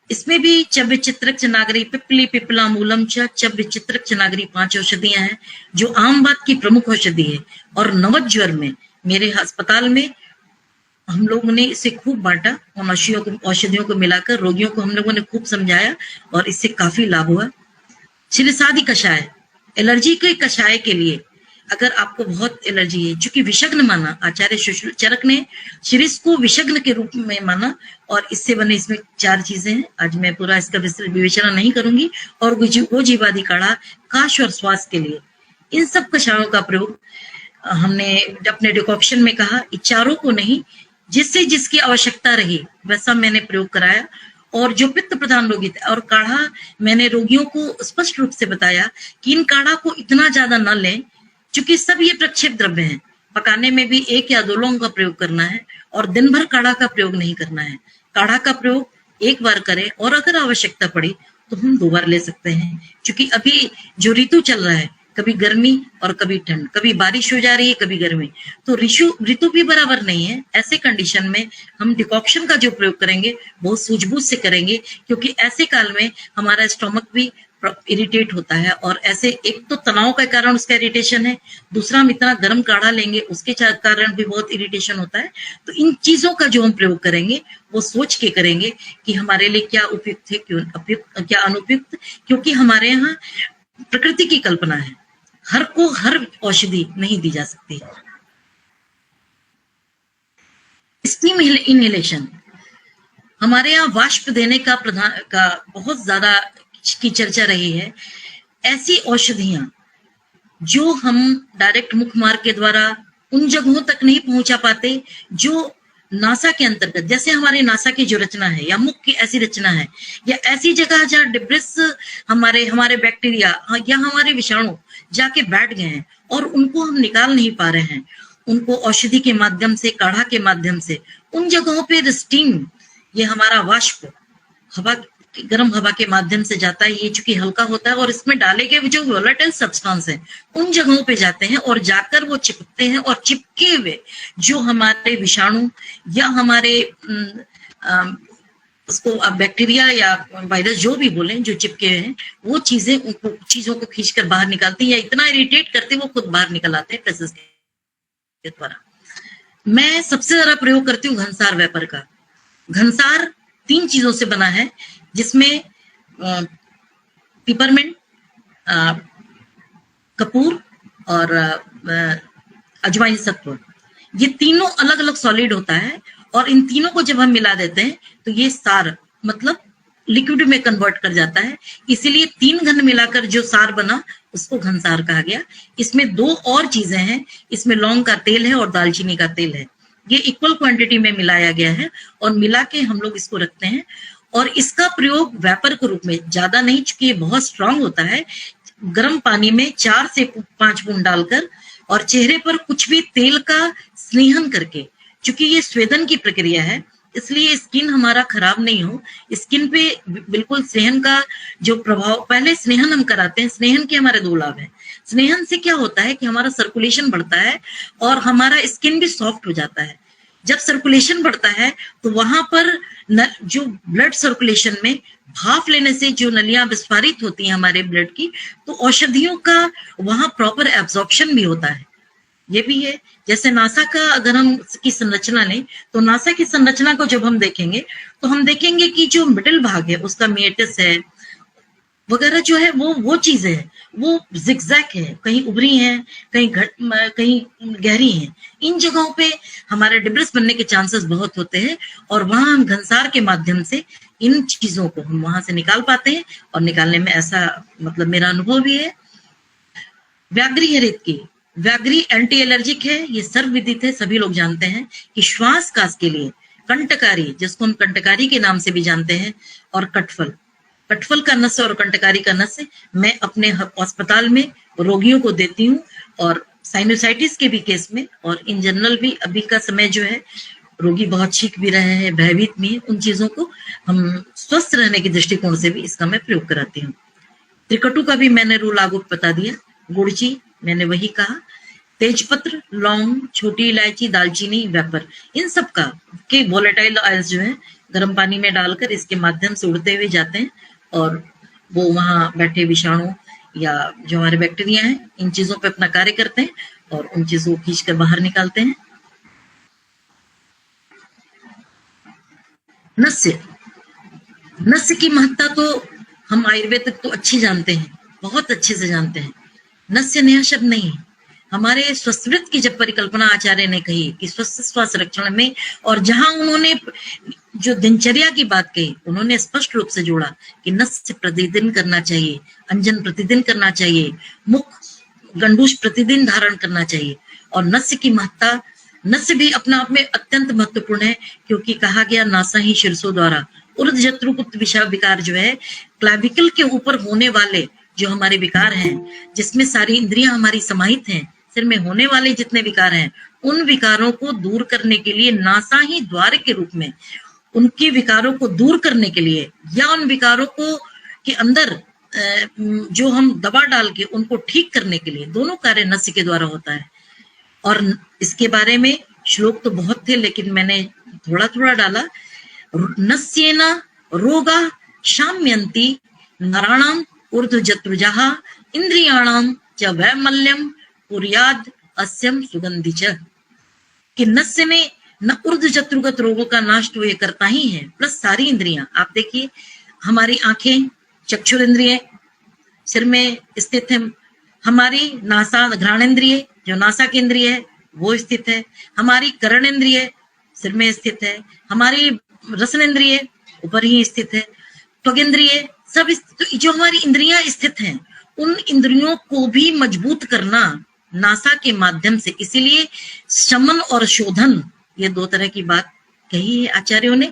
इसमें भी चव्यचित्रक चनागरी, पिपली, पिपला, मूलम, चव्यचित्रक चनागरी 5 औषधियां हैं जो आम बात की प्रमुख औषधि है। और नवज ज्वर में मेरे अस्पताल में हम लोगों ने इसे खूब बांटा, उन औषधियों को मिलाकर रोगियों को हम लोगों ने खूब समझाया और इससे काफी लाभ हुआ। शिलिसादि कषाय, एलर्जी के कषाय के लिए, अगर आपको बहुत एलर्जी है, चूंकि विषग्न माना, आचार्य चरक ने शिरीष को विषग्न के रूप में माना और इससे बने इसमें 4 चीजें हैं। आज मैं पूरा इसका विवेचना नहीं करूंगी। और वो जीवादि काढ़ा काश और श्वास के लिए, इन सब कषायों का प्रयोग हमने अपने डिकॉक्शन में कहा, चारों को नहीं, जिससे जिसकी आवश्यकता रही वैसा मैंने प्रयोग कराया। और जो पित्त प्रधान रोगी थे, और काढ़ा मैंने रोगियों को स्पष्ट रूप से बताया कि इन काढ़ा को इतना ज्यादा न लें, क्योंकि सब ये प्रक्षेप द्रव्य हैं। पकाने में भी 1 या 2 लौंग का प्रयोग करना है और दिन भर काढ़ा का प्रयोग नहीं करना है। काढ़ा का प्रयोग 1 बार करें और अगर आवश्यकता पड़ी तो हम 2 बार ले सकते हैं। क्योंकि अभी जो ऋतु चल रहा है, कभी गर्मी और कभी ठंड, कभी बारिश हो जा रही है, कभी गर्मी, तो ऋतु भी बराबर नहीं है। ऐसे कंडीशन में हम डिकॉक्शन का जो प्रयोग करेंगे बहुत सूझबूझ से करेंगे, क्योंकि ऐसे काल में हमारा स्टोमक भी इरिटेट होता है। और ऐसे एक तो तनाव के कारण उसका इरिटेशन है, दूसरा हम इतना गर्म काढ़ा लेंगे उसके कारण भी बहुत इरिटेशन होता है। तो इन चीजों का जो हम प्रयोग करेंगे वो सोच के करेंगे कि हमारे लिए क्या उपयुक्त है, क्या अनुपयुक्त, क्योंकि हमारे यहाँ प्रकृति की कल्पना है, हर को हर औषधि नहीं दी जा सकती। स्टीम इनहेलेशन, हमारे यहाँ वाष्प देने का बहुत ज्यादा की चर्चा रही है। ऐसी औषधियां जो हम डायरेक्ट मुख मार्ग के द्वारा उन जगहों तक नहीं पहुंचा पाते जो नासा के अंतर्गत, जैसे हमारे नासा की जो रचना है या मुख की ऐसी रचना है, या ऐसी जगह जहाँ डिब्रिस हमारे बैक्टीरिया या हमारे विषाणु जाके बैठ गए हैं और उनको हम निकाल नहीं पा रहे हैं, उनको औषधि के माध्यम से, काढ़ा के माध्यम से, उन जगहों पे स्टीम, ये हमारा वाष्प गर्म हवा के माध्यम से जाता है। ये चूंकि हल्का होता है और इसमें डाले गए जो वोलेटाइल सब्सटेंस है उन जगहों पे जाते हैं और जाकर वो चिपकते हैं, और चिपके हुए जो हमारे विषाणु या हमारे उसको आप बैक्टीरिया या वायरस जो भी बोलें, जो चिपके हुए हैं, वो चीजों को खींचकर बाहर निकालती है या इतना इरिटेट करते वो खुद बाहर निकल आते हैं प्रेसेस के द्वारा। मैं सबसे ज्यादा प्रयोग करती हूँ घनसार वेपर का। घनसार 3 चीजों से बना है, जिसमें पिपरमिंट, कपूर और अजवाइन सत्व, ये तीनों अलग अलग सॉलिड होता है। और इन तीनों को जब हम मिला देते हैं तो ये सार मतलब लिक्विड में कन्वर्ट कर जाता है। इसीलिए 3 घन मिलाकर जो सार बना उसको घनसार कहा गया। इसमें 2 और चीजें हैं, इसमें लौंग का तेल है और दालचीनी का तेल है। ये इक्वल क्वांटिटी में मिलाया गया है और मिला के हम लोग इसको रखते हैं। और इसका प्रयोग वैपर के रूप में, ज्यादा नहीं चूंकि ये बहुत स्ट्रांग होता है, गर्म पानी में 4 से 5 बूंद डालकर और चेहरे पर कुछ भी तेल का स्नेहन करके, चूंकि ये स्वेदन की प्रक्रिया है इसलिए स्किन हमारा खराब नहीं हो, स्किन पे बिल्कुल स्नेहन का जो प्रभाव, पहले स्नेहन हम कराते हैं। स्नेहन के हमारे 2 लाभ हैं। स्नेहन से क्या होता है कि हमारा सर्कुलेशन बढ़ता है और हमारा स्किन भी सॉफ्ट हो जाता है। जब सर्कुलेशन बढ़ता है तो वहां पर जो ब्लड सर्कुलेशन में भाप लेने से जो नलियां विस्फारित होती हैं हमारे ब्लड की, तो औषधियों का वहां प्रॉपर एब्जॉर्प्शन भी होता है। ये भी है। जैसे नासा का अगर हम की संरचना लें तो नासा की संरचना को जब हम देखेंगे तो हम देखेंगे कि जो मिडिल भाग है उसका मेटस है वगैरह जो है वो चीजें है, वो जिगजैग है, कहीं उभरी हैं, कहीं गहरी हैं। इन जगहों पे हमारे डिब्रिस बनने के चांसेस बहुत होते हैं और वहां हम घनसार के माध्यम से इन चीजों को हम वहां से निकाल पाते हैं और निकालने में ऐसा मतलब मेरा अनुभव भी है। व्याघ्री है रेत की। व्याघ्री एंटी एलर्जिक है, ये सर्वविदित है, सभी लोग जानते हैं कि श्वास कास के लिए कंटकारी, जिसको हम कंटकारी के नाम से भी जानते हैं, और कटफल का नस और कंटकारी का नस मैं अपने अस्पताल में रोगियों को देती हूँ और साइनोसाइटिस के भी केस में, और इन जनरल भी अभी का समय जो है रोगी बहुत छींक भी रहे हैं, भयभीत भी है, उन चीजों को हम स्वस्थ रहने के दृष्टिकोण से भी इसका मैं प्रयोग कराती हूँ। त्रिकटु का भी मैंने रूल लागू बता दिया। गुड़ची मैंने वही कहा। तेजपत्र, लौंग, छोटी इलायची, दालचीनी, वेपर, इन सब का के वोलेटाइल ऑयल्स जो है गर्म पानी में डालकर इसके माध्यम से उड़ते हुए जाते हैं और वो वहां बैठे विषाणु या जो हमारे बैक्टीरिया हैं इन चीजों पे अपना कार्य करते हैं और उन चीजों को खींच कर बाहर निकालते हैं। नस्य की महत्ता तो हम आयुर्वेदिक तो अच्छी जानते हैं, बहुत अच्छे से जानते हैं। नस्य नया शब्द नहीं। हमारे स्वस्वृत की जब परिकल्पना आचार्य ने कही कि स्वस्थ श्वास रक्षण में, और जहां उन्होंने जो दिनचर्या की बात कही उन्होंने स्पष्ट रूप से जोड़ा कि नस्य प्रतिदिन करना चाहिए, अंजन प्रतिदिन करना चाहिए, मुख गंडूश प्रतिदिन धारण करना चाहिए। और नस्य की महत्ता, नस्य भी अपना आप में अत्यंत महत्वपूर्ण है क्योंकि कहा गया नासा ही शीर्षों द्वारा ऊर्ध्व जत्रुकुत विषा विकार जो है क्लाविकल के ऊपर होने वाले जो हमारे विकार हैं, जिसमें सारी इंद्रियां हमारी समाहित हैं, सिर में होने वाले जितने विकार हैं उन विकारों को दूर करने के लिए नासा ही द्वार के रूप में उनके विकारों को दूर करने के लिए या उन विकारों को के अंदर जो हम दवा डाल के उनको ठीक करने के लिए दोनों कार्य नस्य के द्वारा होता है। और इसके बारे में श्लोक तो बहुत थे लेकिन मैंने थोड़ा थोड़ा डाला। नस्येना रोगा शाम्यन्ति नराणाम ऊर्ध्व जत्रुजः इंद्रियाणाम च वैमल्यम पुर्याद अस्यम सुगंधि च, कि नस्य में न ऊर्ध्व जत्रुगत रोगों का नाश तो ये करता ही है, प्लस सारी इंद्रियां। आप देखिए हमारी आंखें चक्षुर इंद्रिय सिर में स्थित है, हमारी नासा घ्राणेन्द्रिय जो नासा की इंद्रिय है वो स्थित है, हमारी कर्ण इंद्रिय सिर में स्थित है, हमारी रसन इंद्रिय ऊपर ही स्थित है, त्वगिंद्रिय सब तो जो हमारी इंद्रियां स्थित हैं उन इंद्रियों को भी मजबूत करना नासा के माध्यम से। इसीलिए शमन और शोधन ये 2 तरह की बात कही है आचार्यों ने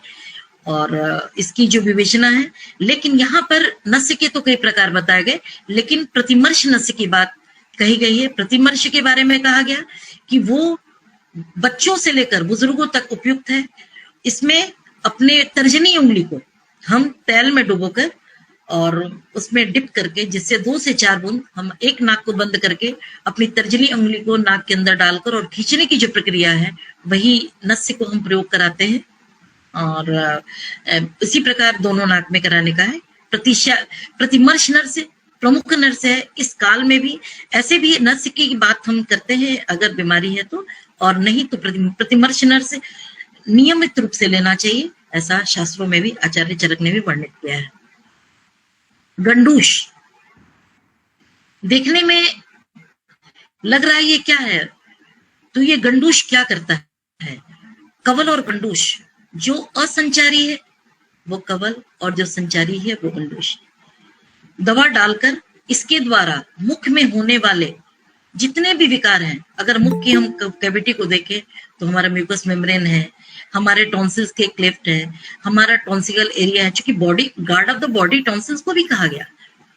और इसकी जो विवेचना है। लेकिन यहाँ पर नस्य के तो कई प्रकार बताए गए, लेकिन प्रतिमर्श नस्य की बात कही गई है। प्रतिमर्श के बारे में कहा गया कि वो बच्चों से लेकर बुजुर्गों तक उपयुक्त है। इसमें अपने तर्जनी उंगली को हम तेल में डुबोकर और उसमें डिप करके जिससे 2 से 4 बूंद हम एक नाक को बंद करके अपनी तर्जनी उंगली को नाक के अंदर डालकर और खींचने की जो प्रक्रिया है वही नस्य को हम प्रयोग कराते हैं। और इसी प्रकार दोनों नाक में कराने का है। प्रतिमर्श नस्य प्रमुख नस्य है। इस काल में भी ऐसे भी नस्य की बात हम करते हैं अगर बीमारी है तो, और नहीं तो प्रतिमर्श नस्य नियमित रूप से लेना चाहिए, ऐसा शास्त्रों में भी आचार्य चरक ने भी वर्णित किया है। गंडूश देखने में लग रहा है ये क्या है, तो ये गंडूश क्या करता है? कवल और गंडूश, जो असंचारी है वो कवल और जो संचारी है वो गंडूश। दवा डालकर इसके द्वारा मुख में होने वाले जितने भी विकार हैं, अगर मुख की हम कैविटी को देखें तो हमारा म्यूकस मेम्ब्रेन है, हमारे टॉन्सिल्स के क्लेफ्ट है, हमारा टॉन्सिकल एरिया है, क्योंकि body guard of the body tonsils को भी कहा गया,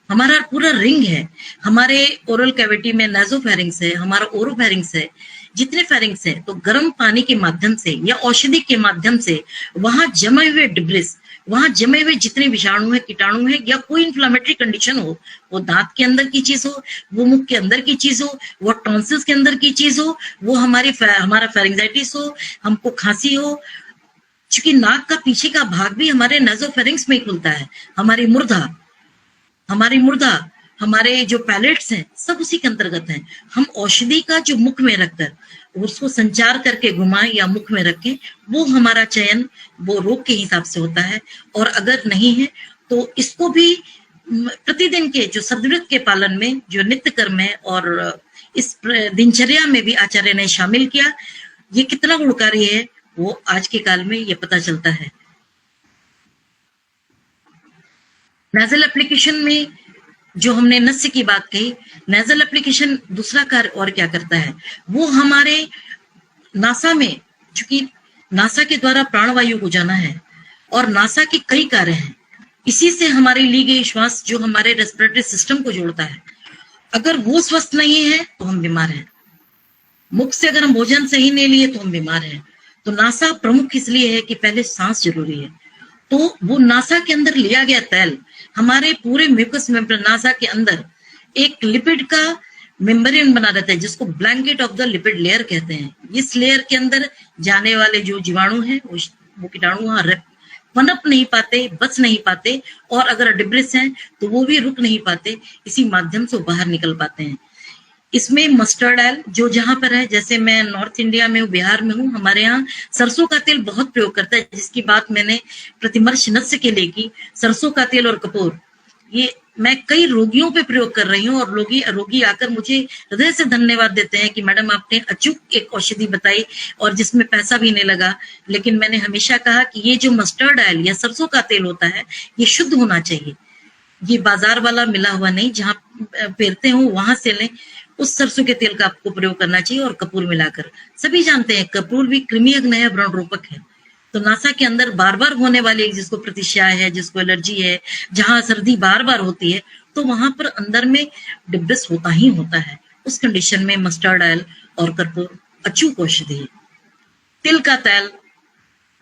हमारा पूरा रिंग है, हमारे ओरल कैविटी में नासोफेरिंक्स है, हमारा ओरोफेरिंक्स है, जितने फेरिंग्स है, तो गर्म पानी के माध्यम से या औषधि के माध्यम से वहां जमे हुए डिब्रिस, वहां जमे हुए जितने विषाणु है, कीटाणु है, या कोई इन्फ्लामेटरी कंडीशन हो, वो दांत के अंदर की चीज हो, वो मुख के अंदर की चीज हो, वो टॉन्सिल्स के अंदर की चीज हो, वो हमारा फेरिंजाइटिस हो, हमको खांसी हो, क्योंकि नाक का पीछे का भाग भी हमारे नासोफेरिंक्स में खुलता है, हमारी मुर्दा, हमारे जो पैलेट्स हैं, सब उसी के अंतर्गत हैं। हम औषधि का जो मुख में रखकर उसको संचार करके घुमाएं या मुख में रखें, वो हमारा चयन वो रोग के हिसाब से होता है। और अगर नहीं है तो इसको भी प्रतिदिन के जो सदवृत के पालन में जो नित्य कर्म है और इस दिनचर्या में भी आचार्य ने शामिल किया, ये कितना गुणकारी है वो आज के काल में ये पता चलता है। नेजल एप्लीकेशन में जो हमने नस्य की बात कही, नेजल एप्लीकेशन दूसरा कार्य और क्या करता है, वो हमारे नासा में, चूंकि नासा के द्वारा प्राणवायु को जाना है और नासा के कई कार्य हैं, इसी से हमारी ली गई श्वास जो हमारे रेस्पिरेटरी सिस्टम को जोड़ता है, अगर वो स्वस्थ नहीं है तो हम बीमार हैं। मुख से अगर हम भोजन सही नहीं लिए तो हम बीमार हैं। तो नासा प्रमुख इसलिए है कि पहले सांस जरूरी है, तो वो नासा के अंदर लिया गया तेल हमारे पूरे म्यूकस मेम्ब्रेन, नासा के अंदर एक लिपिड का मेम्ब्रेन बना रहता है, जिसको blanket of the lipid layer कहते हैं। इस लेयर के अंदर जाने वाले जो जीवाणु हैं, वो कीटाणु वहां पनप नहीं पाते, बच नहीं पाते, और अगर डिब्रिस हैं तो वो भी रुक नहीं पाते, इसी माध्यम से बाहर निकल पाते हैं। इसमें मस्टर्ड ऑयल जो जहां पर है, जैसे मैं नॉर्थ इंडिया में हूँ, बिहार में हूँ, हमारे यहाँ सरसों का तेल बहुत प्रयोग करता है, जिसकी बात मैंने प्रतिमर्श नस्य के लिए की। सरसों का तेल और कपूर, ये मैं कई रोगियों पे प्रयोग कर रही हूँ, और रोगी आकर मुझे हृदय से धन्यवाद देते हैं कि मैडम आपने अचूक एक औषधि बताई और जिसमें पैसा भी नहीं लगा। लेकिन मैंने हमेशा कहा कि ये जो मस्टर्ड ऑयल या सरसों का तेल होता है, ये शुद्ध होना चाहिए, ये बाजार वाला मिला हुआ नहीं, जहां पेरते हो वहां से लें, उस सरसों के तेल का आपको प्रयोग करना चाहिए। और कपूर मिलाकर, सभी जानते हैं कपूर भी कृमि अग्नि है, व्रण रूपक है। तो नासा के अंदर बार बार होने वाली, जिसको प्रतिश्याय है, जिसको एलर्जी है, जहां सर्दी बार बार होती है, तो वहां पर अंदर में डिब्रिस होता ही होता है। उस कंडीशन में मस्टर्ड ऑयल और कपूर अचूक औषधि है। तिल का तेल,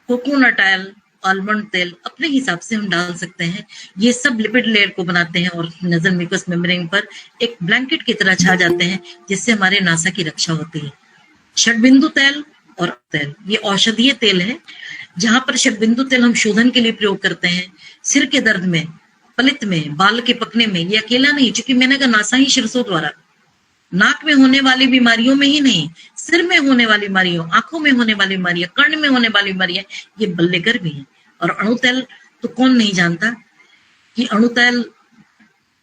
कोकोनट ऑयल, आलमंड तेल अपने हिसाब से हम डाल सकते हैं। ये सब लिपिड लेयर को बनाते हैं और नेजल म्यूकस मेम्ब्रेन पर एक ब्लैंकेट की तरह छा जाते हैं, जिससे हमारे नासा की रक्षा होती है। षड्बिंदु तेल और तेल, ये औषधीय तेल है, जहां पर षड्बिंदु तेल हम शोधन के लिए प्रयोग करते हैं, सिर के दर्द में, पलित में, बाल के पकने में। ये अकेला नहीं, क्योंकि मैंने कहा नासा ही शिरसों द्वारा, नाक में होने वाली बीमारियों में ही नहीं, सिर में होने वाली बीमारियों, आंखों में होने वाली बीमारियां, कर्ण में होने वाली बीमारियां, ये बल्लेकर भी है। और अणु तेल तो कौन नहीं जानता कि अणु तेल।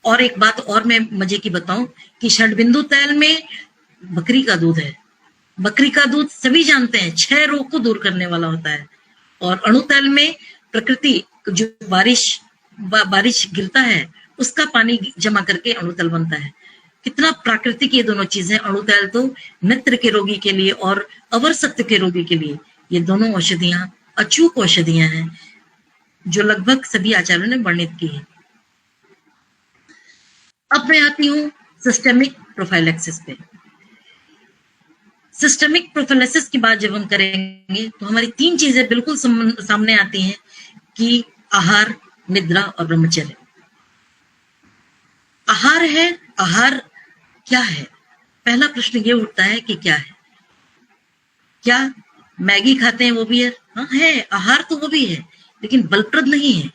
और एक बात और मैं मजे की बताऊं कि षड्बिंदु तेल में बकरी का दूध है। बकरी का दूध सभी जानते हैं 6 रोग को दूर करने वाला होता है। और अणु तेल में प्रकृति जो बारिश गिरता है, उसका पानी जमा करके अणु तेल बनता है। कितना प्राकृतिक ये दोनों चीजें। अणु तेल तो नेत्र के रोगी के लिए और अवर सत्य के रोगी के लिए, ये दोनों औषधियां अचूक औषधियां हैं, जो लगभग सभी आचार्यों ने वर्णित की है। अब मैं आती हूं सिस्टेमिक प्रोफाइलैक्सिस पे। सिस्टेमिक प्रोफाइलैक्सिस की बात जब हम करेंगे तो हमारी 3 चीजें बिल्कुल सामने आती हैं कि आहार, निद्रा और ब्रह्मचर्य। आहार है, आहार क्या है? पहला प्रश्न ये उठता है कि क्या है? क्या मैगी खाते हैं वो भी है? हाँ है, आहार तो वो भी है, लेकिन बलप्रद नहीं है,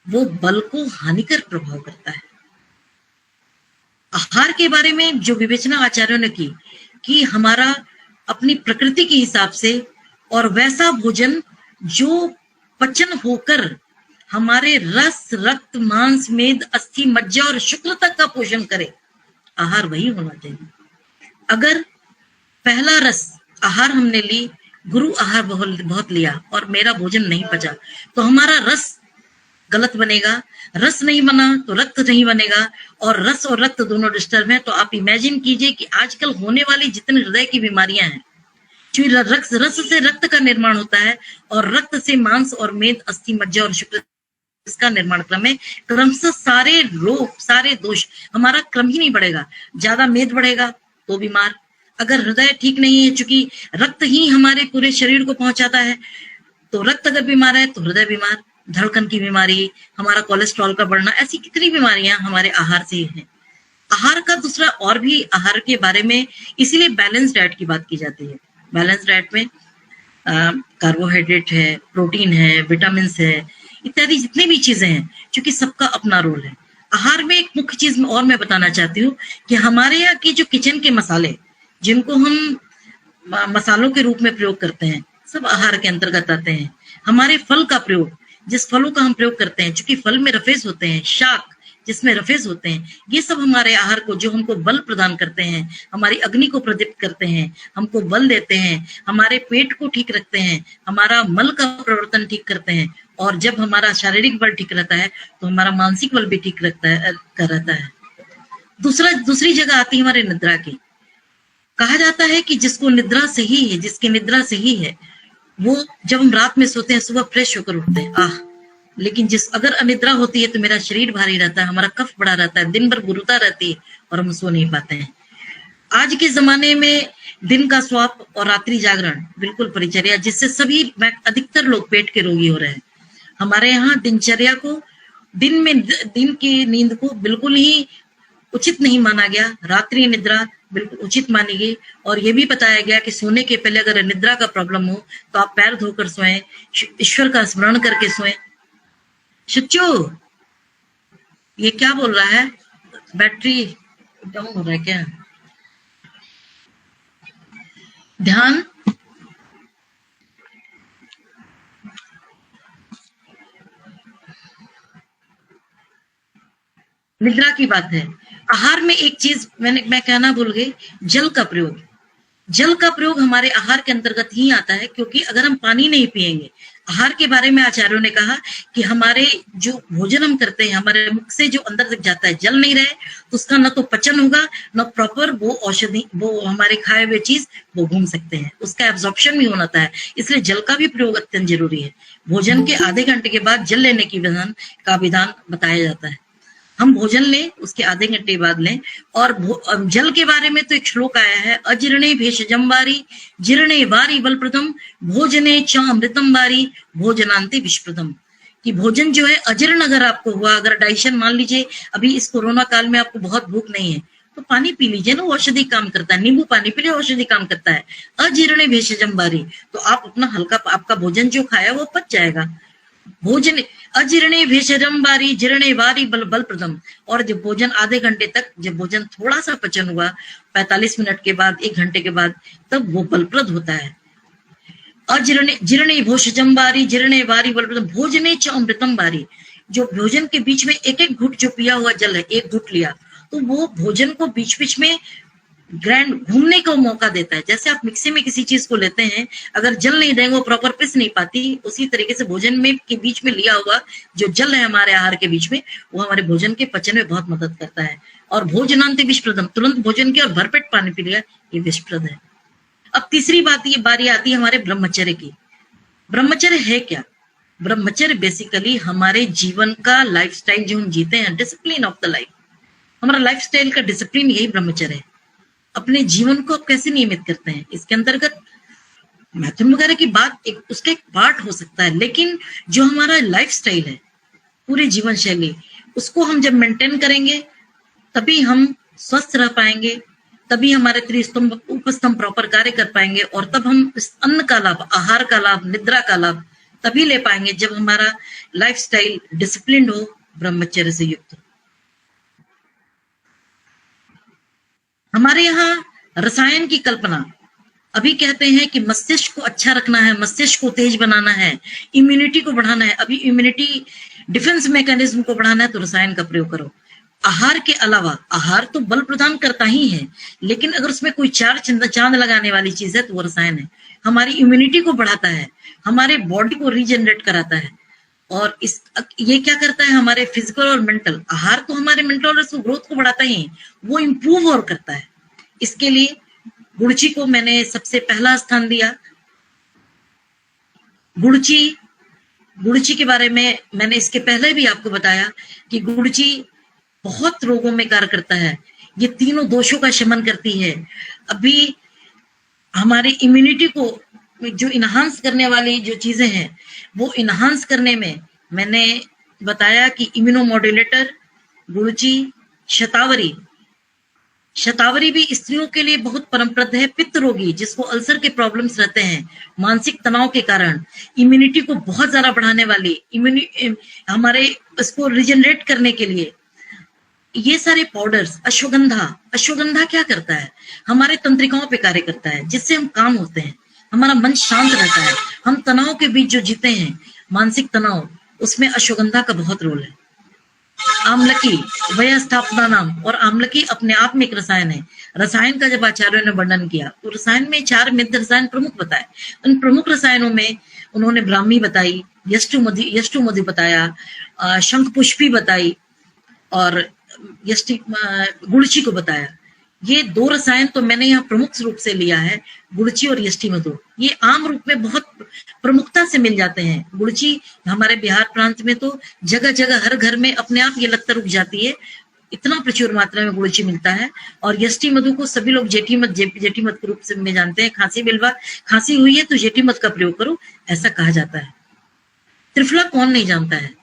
वो बल को हानिकर प्रभाव करता है। आहार के बारे में जो विवेचना आचार्यों ने की कि हमारा अपनी प्रकृति के हिसाब से और वैसा भोजन जो पचन होकर हमारे रस, रक्त, मांस, मेद, अस्थि, मज्जा और शुक्र तक का पोषण करे, आहार वही होना चाहिए। अगर पहला रस आहार हमने ली, गुरु आहार बहुत लिया और मेरा भोजन नहीं पचा, तो हमारा रस गलत बनेगा, रस नहीं बना तो रक्त नहीं बनेगा, और रस और रक्त दोनों डिस्टर्ब हैं तो आप इमेजिन कीजिए कि आजकल होने वाली जितनी हृदय की बीमारियां हैं, रस से रक्त का निर्माण होता है और रक्त से मांस और मेद, अस्थि, मज्जा और शुक्र इसका निर्माण क्रम है। क्रमशः सारे रोग, सारे दोष, हमारा क्रम ही नहीं बढ़ेगा। ज्यादा मेद बढ़ेगा तो बीमार, अगर हृदय ठीक नहीं है, चूंकि रक्त ही हमारे पूरे शरीर को पहुंचाता है, तो रक्त अगर बीमार है तो हृदय बीमार, धड़कन की बीमारी, हमारा कोलेस्ट्रॉल का बढ़ना, ऐसी कितनी बीमारियां हमारे आहार से हैं। आहार का दूसरा और भी आहार के बारे में इसीलिए बैलेंस डाइट की बात की जाती है। बैलेंस डाइट में कार्बोहाइड्रेट है, प्रोटीन है, विटामिन है, इत्यादि जितनी भी चीजें हैं, क्योंकि सबका अपना रोल है। आहार में एक मुख्य चीज और मैं बताना चाहती हूँ कि हमारे यहाँ के जो किचन के मसाले, जिनको हम मसालों के रूप में प्रयोग करते हैं, सब आहार के अंतर्गत आते हैं। हमारे फल का प्रयोग, जिस फलों का हम प्रयोग करते हैं, क्योंकि फल में रफेज होते हैं, शाक जिसमें रफेज होते हैं, ये सब हमारे आहार को, जो हमको बल प्रदान करते हैं, हमारी अग्नि को प्रदीप्त करते हैं, हमको बल देते हैं, हमारे पेट को ठीक रखते हैं, हमारा मल का प्रवर्तन ठीक करते हैं, और जब हमारा शारीरिक बल ठीक रहता है तो हमारा मानसिक बल भी ठीक रहता है। दूसरी जगह आती है हमारे निद्रा की। कहा जाता है कि जिसको निद्रा सही है, जिसकी निद्रा सही है, वो जब हम रात में सोते हैं सुबह फ्रेश होकर उठते हैं। लेकिन अगर अनिद्रा होती है तो मेरा शरीर भारी रहता है, हमारा कफ बड़ा रहता है, दिन भर गुरुता रहती है और हम सो नहीं पाते हैं। आज के जमाने में दिन का स्वाप और रात्रि जागरण बिल्कुल परिचर्या, जिससे सभी अधिकतर लोग पेट के रोगी हो रहे हैं। हमारे यहाँ दिनचर्या को, दिन की नींद को बिल्कुल ही उचित नहीं माना गया, रात्रि निद्रा बिल्कुल उचित मानी गई, और ये भी बताया गया कि सोने के पहले अगर निद्रा का प्रॉब्लम हो तो आप पैर धोकर सोएं, ईश्वर का स्मरण करके सोएं। सच्चू, ये क्या बोल रहा है? बैटरी डाउन हो रहा है क्या? ध्यान। निद्रा की बात है। आहार में एक चीज मैं कहना भूल गई, जल का प्रयोग। जल का प्रयोग हमारे आहार के अंतर्गत ही आता है, क्योंकि अगर हम पानी नहीं पिएंगे, आहार के बारे में आचार्यों ने कहा कि हमारे जो भोजन हम करते हैं, हमारे मुख से जो अंदर तक जाता है, जल नहीं रहे तो उसका न तो पचन होगा, न प्रॉपर वो औषधि, वो हमारे खाए हुए चीज वो घूम सकते हैं, उसका एब्जॉर्प्शन भी होना है। इसलिए जल का भी प्रयोग अत्यंत जरूरी है। भोजन के आधे घंटे के बाद जल लेने की विधान बताया जाता है। हम भोजन लें, उसके आधे घंटे बाद लें। और जल के बारे में तो एक श्लोक आया है, अजीर्णे भेषजं वारी जीर्णे वारी बलप्रदम भोजने च अमृतम वारी भोजनांते विषप्रदम। कि भोजन जो है अजीर्ण अगर आपको हुआ, अगर डाइजेशन, मान लीजिए अभी इस कोरोना काल में आपको बहुत भूख नहीं है तो पानी पी लीजिए ना, औषधि काम करता है। नींबू पानी पी लीजिए, औषधि काम करता है। अजीर्णे भेषजं वारी, तो आप अपना हल्का, आपका भोजन जो खाया वो पच जाएगा। भोजन अजीर्णे भेषजं वारी जीर्णे वारी बलप्रदम। और जब भोजन आधे घंटे तक, जब भोजन थोड़ा सा पचन हुआ 45 मिनट के बाद, 1 घंटे के बाद, तब वो बलप्रद होता है। जीर्णे भेषजं वारी जीर्णे वारी बलप्रदम भोजने च अमृतम वारी। जो भोजन के बीच में एक एक घुट जो पिया हुआ जल है, एक घुट लिया तो वो भोजन को बीच बीच में ग्रैंड घूमने का मौका देता है। जैसे आप मिक्सी में किसी चीज को लेते हैं, अगर जल नहीं देंगे वो प्रॉपर पिस नहीं पाती, उसी तरीके से भोजन में के बीच में लिया हुआ जो जल है हमारे आहार के बीच में, वो हमारे भोजन के पचन में बहुत मदद करता है। और भोजनांते विषप्रदम, तुरंत भोजन के और भरपेट पानी पी लिया, ये विषप्रद है। अब तीसरी बात, ये बारी आती है हमारे ब्रह्मचर्य की। ब्रह्मचर्य है क्या? ब्रह्मचर्य बेसिकली हमारे जीवन का लाइफस्टाइल जो हम जीते हैं, डिसिप्लिन ऑफ द लाइफ, हमारा लाइफस्टाइल का डिसिप्लिन यही ब्रह्मचर्य है। अपने जीवन को आप कैसे नियमित करते हैं, इसके अंतर्गत मैथुन वगैरह की बात उसका एक पार्ट हो सकता है, लेकिन जो हमारा लाइफस्टाइल है, पूरी जीवन शैली, उसको हम जब मेंटेन करेंगे तभी हम स्वस्थ रह पाएंगे, तभी हमारे त्रिस्तंभ उपस्तंभ प्रॉपर कार्य कर पाएंगे, और तब हम इस अन्न का लाभ, आहार का लाभ, निद्रा का लाभ तभी ले पाएंगे जब हमारा लाइफस्टाइल डिसिप्लिन हो, ब्रह्मचर्य से युक्त। हमारे यहाँ रसायन की कल्पना, अभी कहते हैं कि मस्तिष्क को अच्छा रखना है, मस्तिष्क को तेज बनाना है, इम्यूनिटी को बढ़ाना है, अभी इम्यूनिटी डिफेंस मैकेनिज्म को बढ़ाना है तो रसायन का प्रयोग करो। आहार के अलावा, आहार तो बल प्रदान करता ही है, लेकिन अगर उसमें कोई चांद लगाने वाली चीज है तो वो रसायन है। हमारी इम्यूनिटी को बढ़ाता है, हमारे बॉडी को रीजनरेट कराता है, और ये क्या करता है, हमारे फिजिकल और मेंटल आहार तो हमारे मेंटल और ग्रोथ को बढ़ाता ही है, वो इम्प्रूव और करता है। इसके लिए गुड़ची को मैंने सबसे पहला स्थान दिया। गुड़ची के बारे में मैंने इसके पहले भी आपको बताया कि गुड़ची बहुत रोगों में कार्य करता है। ये तीनों दोषों का शमन करती है। अभी हमारी इम्यूनिटी को जो इनहांस करने वाली जो चीजें हैं, वो इनहांस करने में मैंने बताया कि इम्यूनोमॉड्यूलेटर, गुड़ची, शतावरी भी स्त्रियों के लिए बहुत परमप्रद है। पित्त रोगी जिसको अल्सर के प्रॉब्लम्स रहते हैं, मानसिक तनाव के कारण, इम्यूनिटी को बहुत ज्यादा बढ़ाने वाली, हमारे इसको रिजनरेट करने के लिए ये सारे पाउडर्स। अश्वगंधा क्या करता है, हमारे तंत्रिकाओं पे कार्य करता है, जिससे हम काम होते हैं, हमारा मन शांत रहता है। हम तनाव के बीच जो जीते हैं, मानसिक तनाव, उसमें अश्वगंधा का बहुत रोल है। आमलकी, वय स्थापना नाम, और आमलकी अपने आप में एक रसायन है। रसायन का जब आचार्यों ने वर्णन किया तो रसायन में 4 मित्र रसायन प्रमुख बताए। उन प्रमुख रसायनों में उन्होंने ब्राह्मी बताई, यष्टुमधु बताया, शंख पुष्पी बताई और गुड़ची को बताया। ये 2 रसायन तो मैंने यहाँ प्रमुख रूप से लिया है, गुड़ची और यष्टि मधु। ये आम रूप में बहुत प्रमुखता से मिल जाते हैं। गुड़ची हमारे बिहार प्रांत में तो जगह जगह हर घर में अपने आप ये लगता रुक जाती है, इतना प्रचुर मात्रा में गुड़ची मिलता है। और यष्टि मधु को सभी लोग जेठीमध के रूप से में जानते हैं। खांसी हुई है तो जेठीमध का प्रयोग करो, ऐसा कहा जाता है। त्रिफला कौन नहीं जानता है।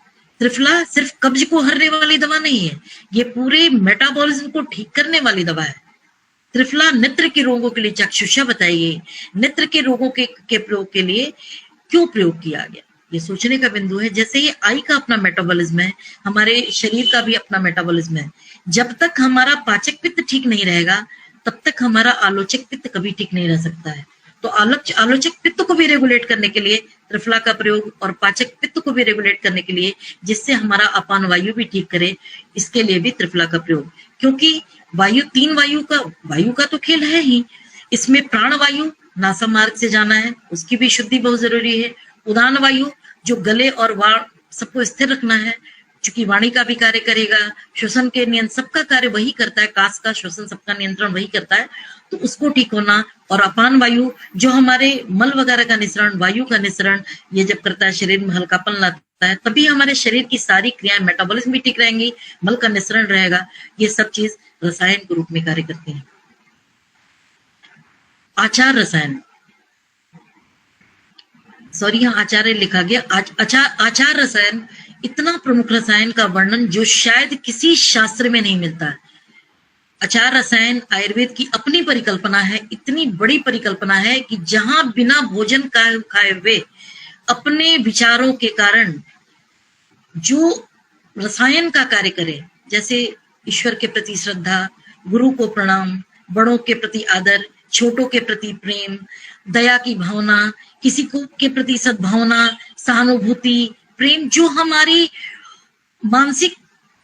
त्रिफला सिर्फ कब्ज को हरने वाली दवा नहीं है, ये पूरे मेटाबॉलिज्म को ठीक करने वाली दवा है। त्रिफला नेत्र के रोगों के लिए चक्षुषा बताई गई। नेत्र के रोगों के प्रयोग के लिए क्यों प्रयोग किया गया, ये सोचने का बिंदु है। जैसे ये आई का अपना मेटाबॉलिज्म है, हमारे शरीर का भी अपना मेटाबॉलिज्म है। जब तक हमारा पाचक पित्त ठीक नहीं रहेगा, तब तक हमारा आलोचक पित्त कभी ठीक नहीं रह सकता है। तो आलोचक पित्त को भी रेगुलेट करने के लिए त्रिफला का प्रयोग, और पाचक पित्त को भी रेगुलेट करने के लिए, जिससे हमारा अपान वायु भी ठीक करे, इसके लिए भी त्रिफला का प्रयोग। क्योंकि वायु 3 वायु का तो खेल है ही। इसमें प्राण वायु नासा मार्ग से जाना है, उसकी भी शुद्धि बहुत जरूरी है। उदान वायु जो गले और वाण सबको स्थिर रखना है, चूंकि वाणी का भी कार्य करेगा, श्वसन के नियंत्रण सबका कार्य वही करता है, कास का श्वसन सबका नियंत्रण वही करता है, तो उसको ठीक होना। और अपान वायु जो हमारे मल वगैरह का निसरण, वायु का निसरण, ये जब करता है शरीर में हल्कापन लाता है, तभी हमारे शरीर की सारी क्रियाएं, मेटाबॉलिज्म भी ठीक रहेंगी, मल का निसरण रहेगा। ये सब चीज रसायन के रूप में कार्य करती है। आचार रसायन, सॉरी यहाँ आचार्य लिखा गया, आचार रसायन इतना प्रमुख रसायन का वर्णन जो शायद किसी शास्त्र में नहीं मिलता है। आचार रसायन आयुर्वेद की अपनी परिकल्पना है, इतनी बड़ी परिकल्पना है कि जहां बिना भोजन खाए हुए अपने विचारों के कारण जो रसायन का कार्य करे, जैसे ईश्वर के प्रति श्रद्धा, गुरु को प्रणाम, बड़ों के प्रति आदर, छोटों के प्रति प्रेम, दया की भावना, किसी को के प्रति सद्भावना, सहानुभूति, प्रेम, जो हमारी मानसिक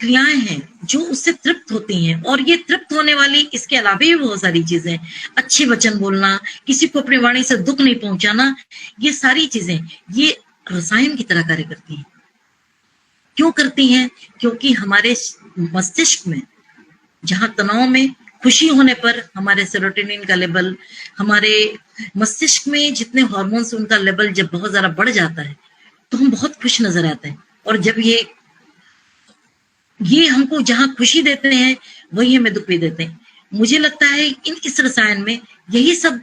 क्रियाएं हैं जो उससे तृप्त होती हैं। और ये तृप्त होने वाली इसके अलावा भी बहुत सारी चीजें, अच्छे वचन बोलना, किसी को अपनी वाणी से दुख नहीं पहुंचाना, ये सारी चीजें ये रसायन की तरह कार्य करती हैं। क्यों करती हैं? क्योंकि हमारे मस्तिष्क में, जहां तनाव में, खुशी होने पर हमारे सेरोटोनिन का लेवल, हमारे मस्तिष्क में जितने हार्मोन्स उनका लेवल जब बहुत ज्यादा बढ़ जाता है तो हम बहुत खुश नजर आते हैं। और जब ये हमको जहां खुशी देते हैं वही हमें दुख भी देते हैं। मुझे लगता है इस रसायन में यही सब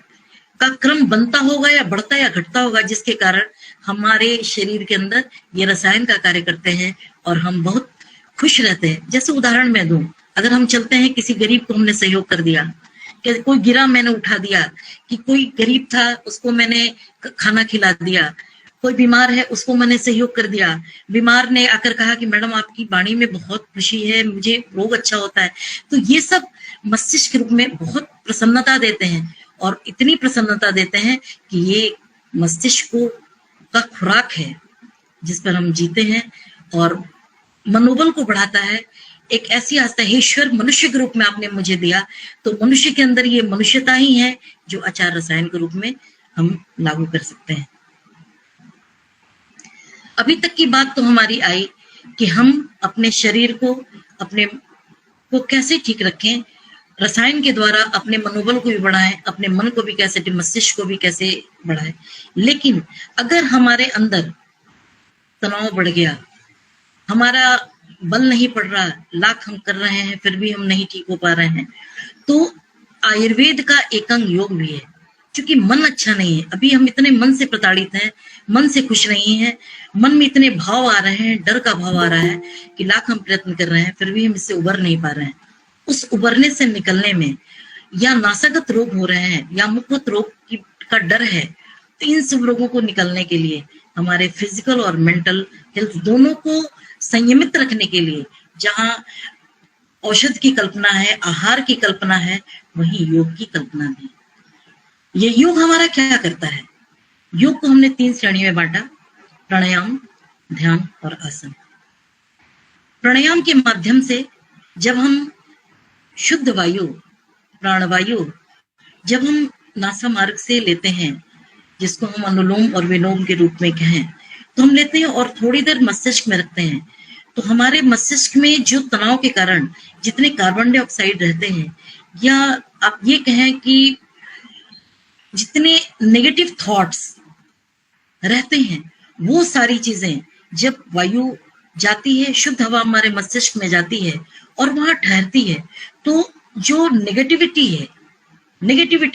का क्रम बनता होगा या बढ़ता या घटता होगा, जिसके कारण हमारे शरीर के अंदर ये रसायन का कार्य करते हैं और हम बहुत खुश रहते हैं। जैसे उदाहरण मैं दूं, अगर हम चलते हैं, किसी गरीब को हमने सहयोग कर दिया, कि कोई गिरा मैंने उठा दिया, कि कोई गरीब था उसको मैंने खाना खिला दिया, कोई बीमार है उसको मैंने सहयोग कर दिया, बीमार ने आकर कहा कि मैडम आपकी वाणी में बहुत खुशी है, मुझे रोग अच्छा होता है, तो ये सब मस्तिष्क के रूप में बहुत प्रसन्नता देते हैं। और इतनी प्रसन्नता देते हैं कि ये मस्तिष्क का खुराक है जिस पर हम जीते हैं और मनोबल को बढ़ाता है। एक ऐसी आस्था है, ईश्वर मनुष्य के रूप में आपने मुझे दिया, तो मनुष्य के अंदर ये मनुष्यता ही है जो आचार रसायन के रूप में हम लागू कर सकते हैं। अभी तक की बात तो हमारी आई कि हम अपने शरीर को अपने को कैसे ठीक रखें, रसायन के द्वारा अपने मनोबल को भी बढ़ाएं, अपने मन को भी कैसे, मस्तिष्क को भी कैसे बढ़ाएं। लेकिन अगर हमारे अंदर तनाव बढ़ गया, हमारा बल नहीं पड़ रहा, लाख हम कर रहे हैं फिर भी हम नहीं ठीक हो पा रहे हैं, तो आयुर्वेद का एक अंग योग भी है। क्योंकि मन अच्छा नहीं है, अभी हम इतने मन से प्रताड़ित हैं, मन से खुश नहीं है, मन में इतने भाव आ रहे हैं, डर का भाव आ रहा है कि लाख हम प्रयत्न कर रहे हैं फिर भी हम इससे उबर नहीं पा रहे हैं। उस उबरने से निकलने में या नासागत रोग हो रहे हैं या मुखगत रोग का डर है, तो इन सब रोगों को निकलने के लिए हमारे फिजिकल और मेंटल हेल्थ दोनों को संयमित रखने के लिए जहां औषध की कल्पना है, आहार की कल्पना है, वहीं योग की कल्पना भी। ये योग हमारा क्या करता है? योग को हमने 3 श्रेणी में बांटा, प्राणायाम, ध्यान और आसन। प्राणायाम के माध्यम से जब हम शुद्ध वायु, प्राणवायु जब हम नासा मार्ग से लेते हैं, जिसको हम अनुलोम और विलोम के रूप में कहें, तो हम लेते हैं और थोड़ी देर मस्तिष्क में रखते हैं, तो हमारे मस्तिष्क में जो तनाव के कारण जितने कार्बन डाइऑक्साइड रहते हैं, या आप ये कहें कि जितने नेगेटिव थॉट्स रहते हैं, वो सारी चीजें जब वायु जाती है, शुद्ध हवा हमारे मस्तिष्क में जाती है और वहां ठहरती है, तो जो नेगेटिविटी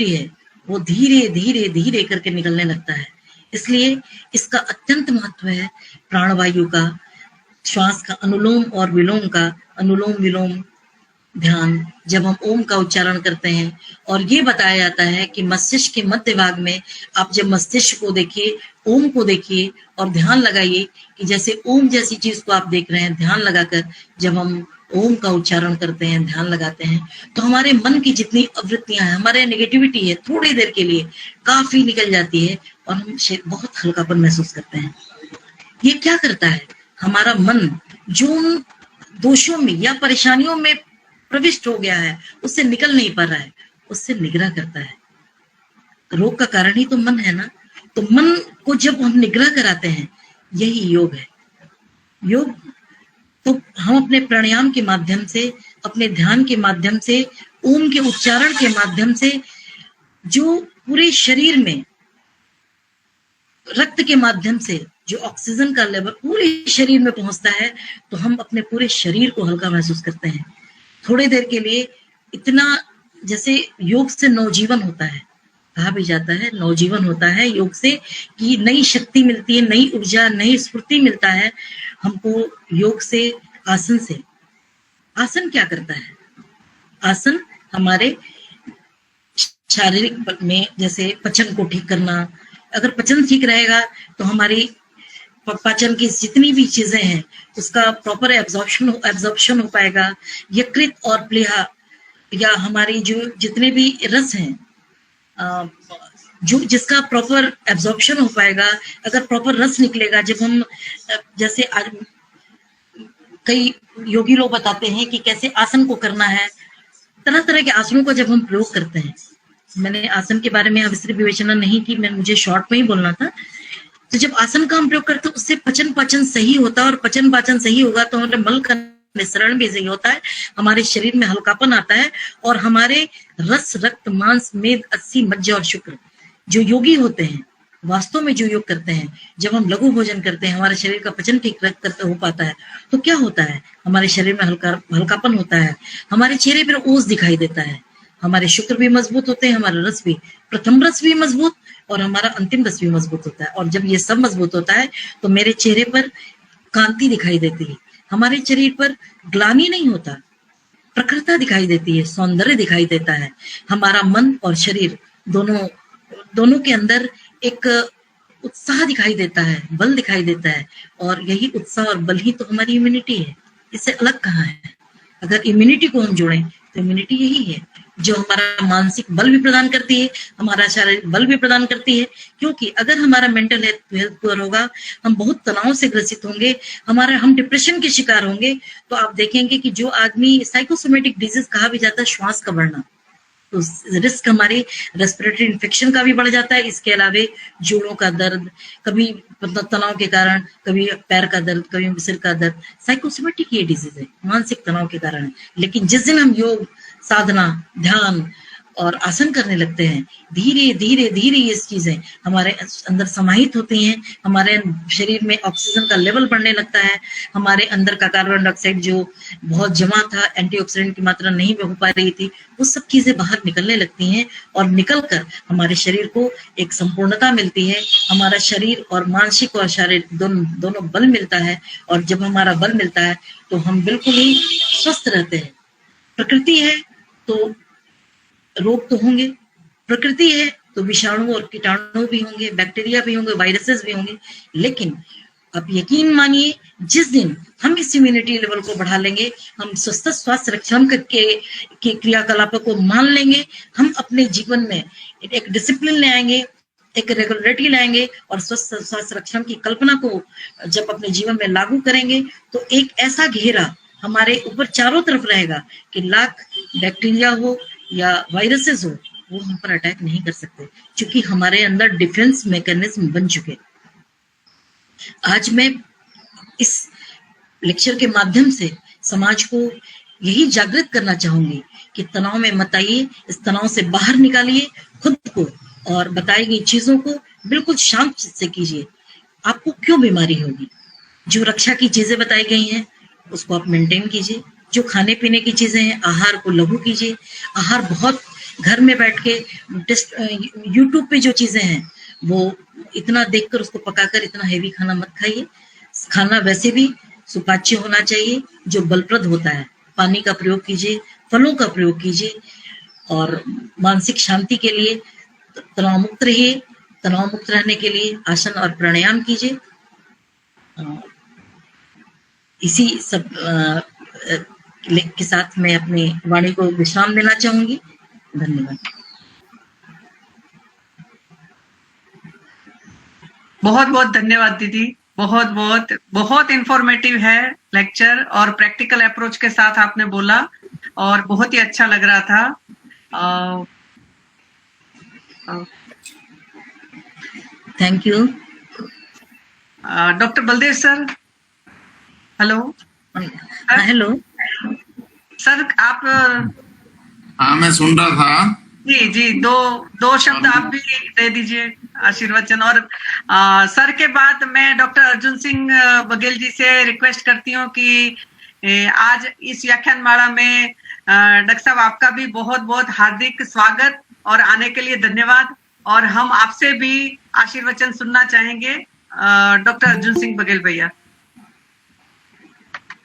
है वो धीरे धीरे धीरे करके निकलने लगता है। इसलिए इसका अत्यंत महत्व है प्राणवायु का, श्वास का, अनुलोम और विलोम का। अनुलोम विलोम ध्यान जब हम ओम का उच्चारण करते हैं, और ये बताया जाता है कि मस्तिष्क के मध्य भाग में आप जब मस्तिष्क को देखिए, ओम को देखिए और ध्यान लगाइए कि जैसे ओम जैसी चीज को आप देख रहे हैं, ध्यान लगाकर जब हम ओम का उच्चारण करते हैं, ध्यान लगाते हैं, तो हमारे मन की जितनी आवृत्तियां हैं, हमारे नेगेटिविटी है, थोड़ी देर के लिए काफी निकल जाती है और हम बहुत हल्कापन महसूस करते हैं। ये क्या करता है? हमारा मन जो उन दोषों में या परेशानियों में प्रविष्ट हो गया है, उससे निकल नहीं पा रहा है, उससे निग्रह करता है। रोग का कारण ही तो मन है ना, तो मन को जब हम निग्रह कराते हैं, यही योग है। योग तो हम अपने प्राणायाम के माध्यम से, अपने ध्यान के माध्यम से, ओम के उच्चारण के माध्यम से, जो पूरे शरीर में रक्त के माध्यम से जो ऑक्सीजन का लेवल पूरे शरीर में पहुंचता है, तो हम अपने पूरे शरीर को हल्का महसूस करते हैं। थोड़ी देर के लिए इतना, जैसे योग से नवजीवन होता है, कहा भी जाता है नवजीवन होता है योग से, कि नई शक्ति मिलती है, नई ऊर्जा, नई स्फूर्ति मिलता है हमको योग से, आसन से। आसन क्या करता है? आसन हमारे शारीरिक में, जैसे पचन को ठीक करना, अगर पचन ठीक रहेगा तो हमारी पाचन की जितनी भी चीजें हैं उसका प्रॉपर एब्जॉर्प्शन हो पाएगा। यकृत और प्लीहा या हमारी जो जितने भी रस हैं, जो जिसका प्रॉपर एब्जॉर्प्शन हो पाएगा, अगर प्रॉपर रस निकलेगा, जब हम जैसे आज कई योगी लोग बताते हैं कि कैसे आसन को करना है, तरह तरह के आसनों को जब हम प्रयोग करते हैं, मैंने आसन के बारे में विस्तृत विवेचना नहीं की, मुझे शॉर्ट में ही बोलना था। तो जब आसन का हम प्रयोग करते हैं, उससे पचन पाचन सही होता है, और पचन पाचन सही होगा तो हमारे मल का निस्सरण भी सही होता है, हमारे शरीर में हल्कापन आता है, और हमारे रस, रक्त, मांस, मेद, अस्सी, मज्जा और शुक्र जो योगी होते हैं, वास्तव में जो योग करते हैं, जब हम लघु भोजन करते हैं, हमारे शरीर का पचन ठीक करते हो पाता है, तो क्या होता है? हमारे शरीर में हल्कापन होता है, हमारे चेहरे पर ओस दिखाई देता है, हमारे शुक्र भी मजबूत होते हैं, हमारा रस भी, प्रथम रस भी मजबूत और हमारा अंतिम रस भी मजबूत होता है। और जब ये सब मजबूत होता है तो मेरे चेहरे पर कांति दिखाई देती है, हमारे शरीर पर ग्लानि नहीं होता, प्रखरता दिखाई देती है, सौंदर्य दिखाई देता है। हमारा मन और शरीर दोनों के अंदर एक उत्साह दिखाई देता है, बल दिखाई देता है, और यही उत्साह और बल ही तो हमारी इम्यूनिटी है। इससे अलग कहाँ है? अगर इम्यूनिटी को हम जोड़ें तो इम्यूनिटी यही है जो हमारा मानसिक बल भी प्रदान करती है, हमारा शारीरिक बल भी प्रदान करती है। क्योंकि अगर हमारा मेंटल हेल्थ पुअर होगा, हम बहुत तनाव से ग्रसित होंगे, हम डिप्रेशन के शिकार होंगे, तो आप देखेंगे कि जो आदमी साइकोसोमेटिक डिजीज कहा भी जाता है, श्वास का बढ़ना, तो रिस्क हमारी रेस्पिरेटरी इन्फेक्शन का भी बढ़ जाता है। इसके अलावा जोड़ों का दर्द, कभी तनाव के कारण, कभी पैर का दर्द, कभी सिर का दर्द, साइकोसोमेटिक ये डिजीज है, मानसिक तनाव के कारण है। लेकिन जिस दिन हम योग, साधना, ध्यान और आसन करने लगते हैं, धीरे धीरे धीरे ये चीजें हमारे अंदर समाहित होती हैं, हमारे शरीर में ऑक्सीजन का लेवल बढ़ने लगता है, हमारे अंदर का कार्बन डाइऑक्साइड जो बहुत जमा था, एंटीऑक्सीडेंट की मात्रा नहीं हो पा रही थी, वो सब चीजें बाहर निकलने लगती हैं और निकलकर हमारे शरीर को एक संपूर्णता मिलती है। हमारा शरीर और मानसिक और शारीरिक दोनों बल मिलता है, और जब हमारा बल मिलता है तो हम बिल्कुल ही स्वस्थ रहते हैं। प्रकृति है तो रोग तो होंगे, प्रकृति है तो विषाणु और कीटाणु भी होंगे, बैक्टीरिया भी होंगे, वायरसेस भी होंगे, लेकिन आप यकीन मानिए जिस दिन हम इस इम्यूनिटी लेवल को बढ़ा लेंगे, हम स्वस्थ स्वास्थ्य रक्षण के क्रियाकलापों को मान लेंगे, हम अपने जीवन में एक डिसिप्लिन ले आएंगे, एक रेगुलरिटी लाएंगे और स्वस्थ स्वास्थ्य रक्षण की कल्पना को जब अपने जीवन में लागू करेंगे तो एक ऐसा घेरा हमारे ऊपर चारों तरफ रहेगा कि लाख बैक्टीरिया हो या वायरसेस हो, वो हम पर अटैक नहीं कर सकते, क्योंकि हमारे अंदर डिफेंस मैकेनिज्म बन चुके। आज मैं इस लेक्चर के माध्यम से समाज को यही जागृत करना चाहूंगी कि तनाव में मत आइए, इस तनाव से बाहर निकालिए खुद को और बताई गई चीजों को बिल्कुल शांत चित्त से कीजिए। आपको क्यों बीमारी होगी? जो रक्षा की चीजें बताई गई हैं उसको आप मेंटेन कीजिए। जो खाने पीने की चीजें हैं, आहार को लघु कीजिए। आहार बहुत घर में बैठ के यूट्यूब पे जो चीजें हैं वो इतना देखकर उसको पकाकर इतना हेवी खाना मत खाइए। खाना वैसे भी सुपाच्य होना चाहिए जो बलप्रद होता है। पानी का प्रयोग कीजिए, फलों का प्रयोग कीजिए और मानसिक शांति के लिए तनाव मुक्त रहिए। तनाव मुक्त रहने के लिए आसन और प्राणायाम कीजिए। इसी सब के साथ मैं अपनी वाणी को विश्राम देना चाहूंगी। धन्यवाद। बहुत बहुत धन्यवाद दीदी, बहुत बहुत बहुत इंफॉर्मेटिव है लेक्चर और प्रैक्टिकल अप्रोच के साथ आपने बोला और बहुत ही अच्छा लग रहा था। Thank you. Doctor Baldev sir, hello. Hello sir, आप? हाँ, मैं सुन रहा था। जी जी, दो शब्द आप भी दे दीजिए आशीर्वचन। और सर के बाद मैं डॉक्टर अर्जुन सिंह बघेल जी से रिक्वेस्ट करती हूँ कि आज इस व्याख्यान माला में डॉक्टर साहब आपका भी बहुत बहुत हार्दिक स्वागत और आने के लिए धन्यवाद। और हम आपसे भी आशीर्वचन सुनना चाहेंगे। डॉक्टर अर्जुन सिंह बघेल भैया।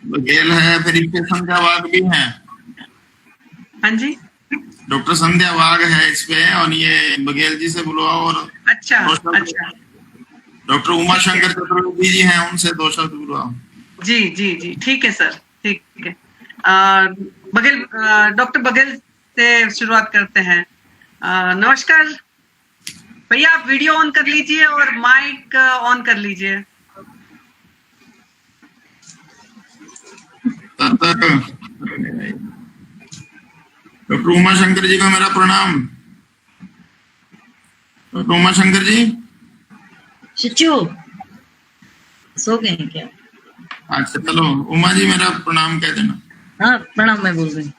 बघेल है, फिर इसके संध्या वाघ भी हैं। हाँ जी, डॉक्टर संध्या वाघ है इस पे, और ये बघेल जी से बुलवाओ। और अच्छा अच्छा, डॉक्टर उमा शंकर चतुर्वेदी जी हैं, उनसे 2 शब्द बुलवाओ। जी जी जी, ठीक है सर, ठीक है। बघेल, डॉक्टर बघेल से शुरुआत करते हैं। नमस्कार भैया, आप वीडियो ऑन कर लीजिए और माइक ऑन कर लीजिए। डॉक्टर उमा शंकर जी को मेरा प्रणाम। डॉक्टर उमा शंकर जी, शिचू सो गए हैं क्या? अच्छा चलो, उमा जी मेरा प्रणाम कह देना। हाँ प्रणाम, मैं बोल रही हूँ।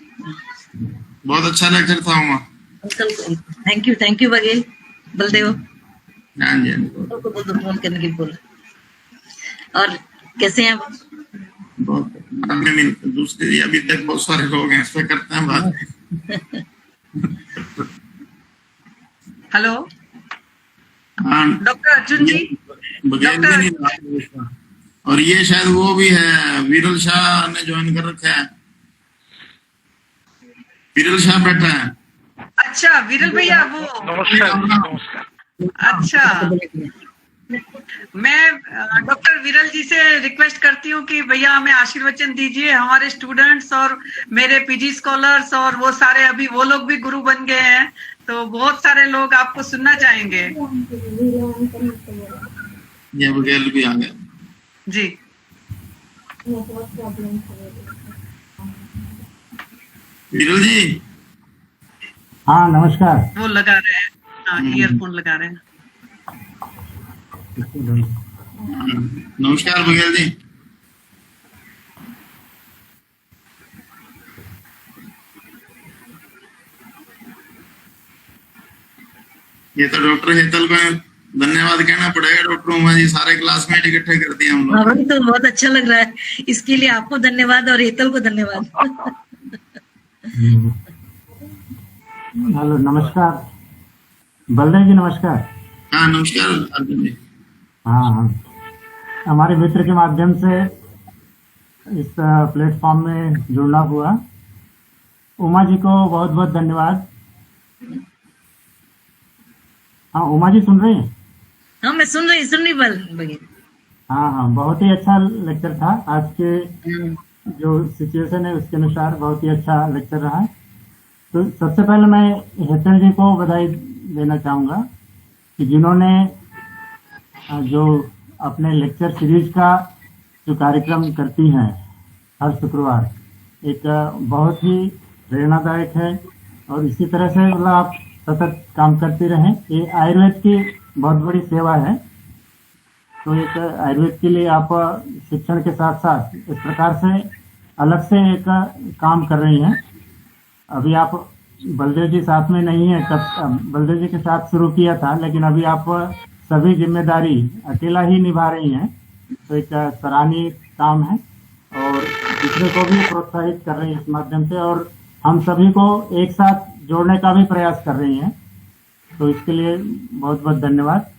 बहुत अच्छा लेक्चर था उमा। Thank you Baghel Baldev. हाँ जी, बोल दो फोन करने के लिए बोल। और कैसे हैं आप? बहुत दूसरे अभी तक बहुत सारे लोग हैं, इस पे करते हैं बात। हेलो हाँ, डॉक्टर अर्जुन जी। बघेल भी नहीं रहा। और ये शायद वो भी है, विरल शाह ने ज्वाइन कर रखा है। विरल शाह बैठा है। अच्छा विरल भैया, वो नमस्कार। अच्छा, मैं डॉक्टर विरल जी से रिक्वेस्ट करती हूँ कि भैया हमें आशीर्वचन दीजिए। हमारे स्टूडेंट्स और मेरे पीजी स्कॉलर्स और वो सारे अभी वो लोग भी गुरु बन गए हैं, तो बहुत सारे लोग आपको सुनना चाहेंगे। ये बघेल भी आ गए जी। विरल जी। हाँ नमस्कार। वो लगा रहे हैं, हाँ ईयरफोन लगा रहे हैं। नमस्कार बघेल जी। ये तो डॉक्टर हेतल को धन्यवाद कहना पड़ेगा। डॉक्टर उमा जी सारे क्लासमेट इकट्ठे कर दिए हम हाँ लोग। वही तो बहुत अच्छा लग रहा है, इसके लिए आपको धन्यवाद और हेतल को धन्यवाद। हेलो नमस्कार बलदेव जी, नमस्कार। हाँ नमस्कार अर्जुन जी। हाँ हाँ, हमारे मित्र के माध्यम से इस प्लेटफॉर्म में जुड़ना हुआ। उमा जी को बहुत बहुत धन्यवाद। हाँ उमा जी सुन रही हैं? हाँ मैं सुन रही बघेल। हाँ हाँ, बहुत ही अच्छा लेक्चर था। आज के जो सिचुएशन है उसके अनुसार बहुत ही अच्छा लेक्चर रहा है। तो सबसे पहले मैं हेतल जी को बधाई देना चाहूँगा कि जिन्होंने जो अपने लेक्चर सीरीज का जो कार्यक्रम करती हैं हर शुक्रवार, एक बहुत ही प्रेरणादायक है। और इसी तरह से मतलब आप सतत काम करते रहें। ये आयुर्वेद की बहुत बड़ी सेवा है। तो एक आयुर्वेद के लिए आप शिक्षण के साथ साथ इस प्रकार से अलग से एक काम कर रही हैं। अभी आप बलदेव जी साथ में नहीं है, तब बलदेव जी के साथ शुरू किया था, लेकिन अभी आप सभी जिम्मेदारी अकेला ही निभा रही हैं। तो एक सराहनीय काम है और दूसरे को भी प्रोत्साहित कर रही हैं इस माध्यम से, और हम सभी को एक साथ जोड़ने का भी प्रयास कर रही हैं। तो इसके लिए बहुत बहुत धन्यवाद।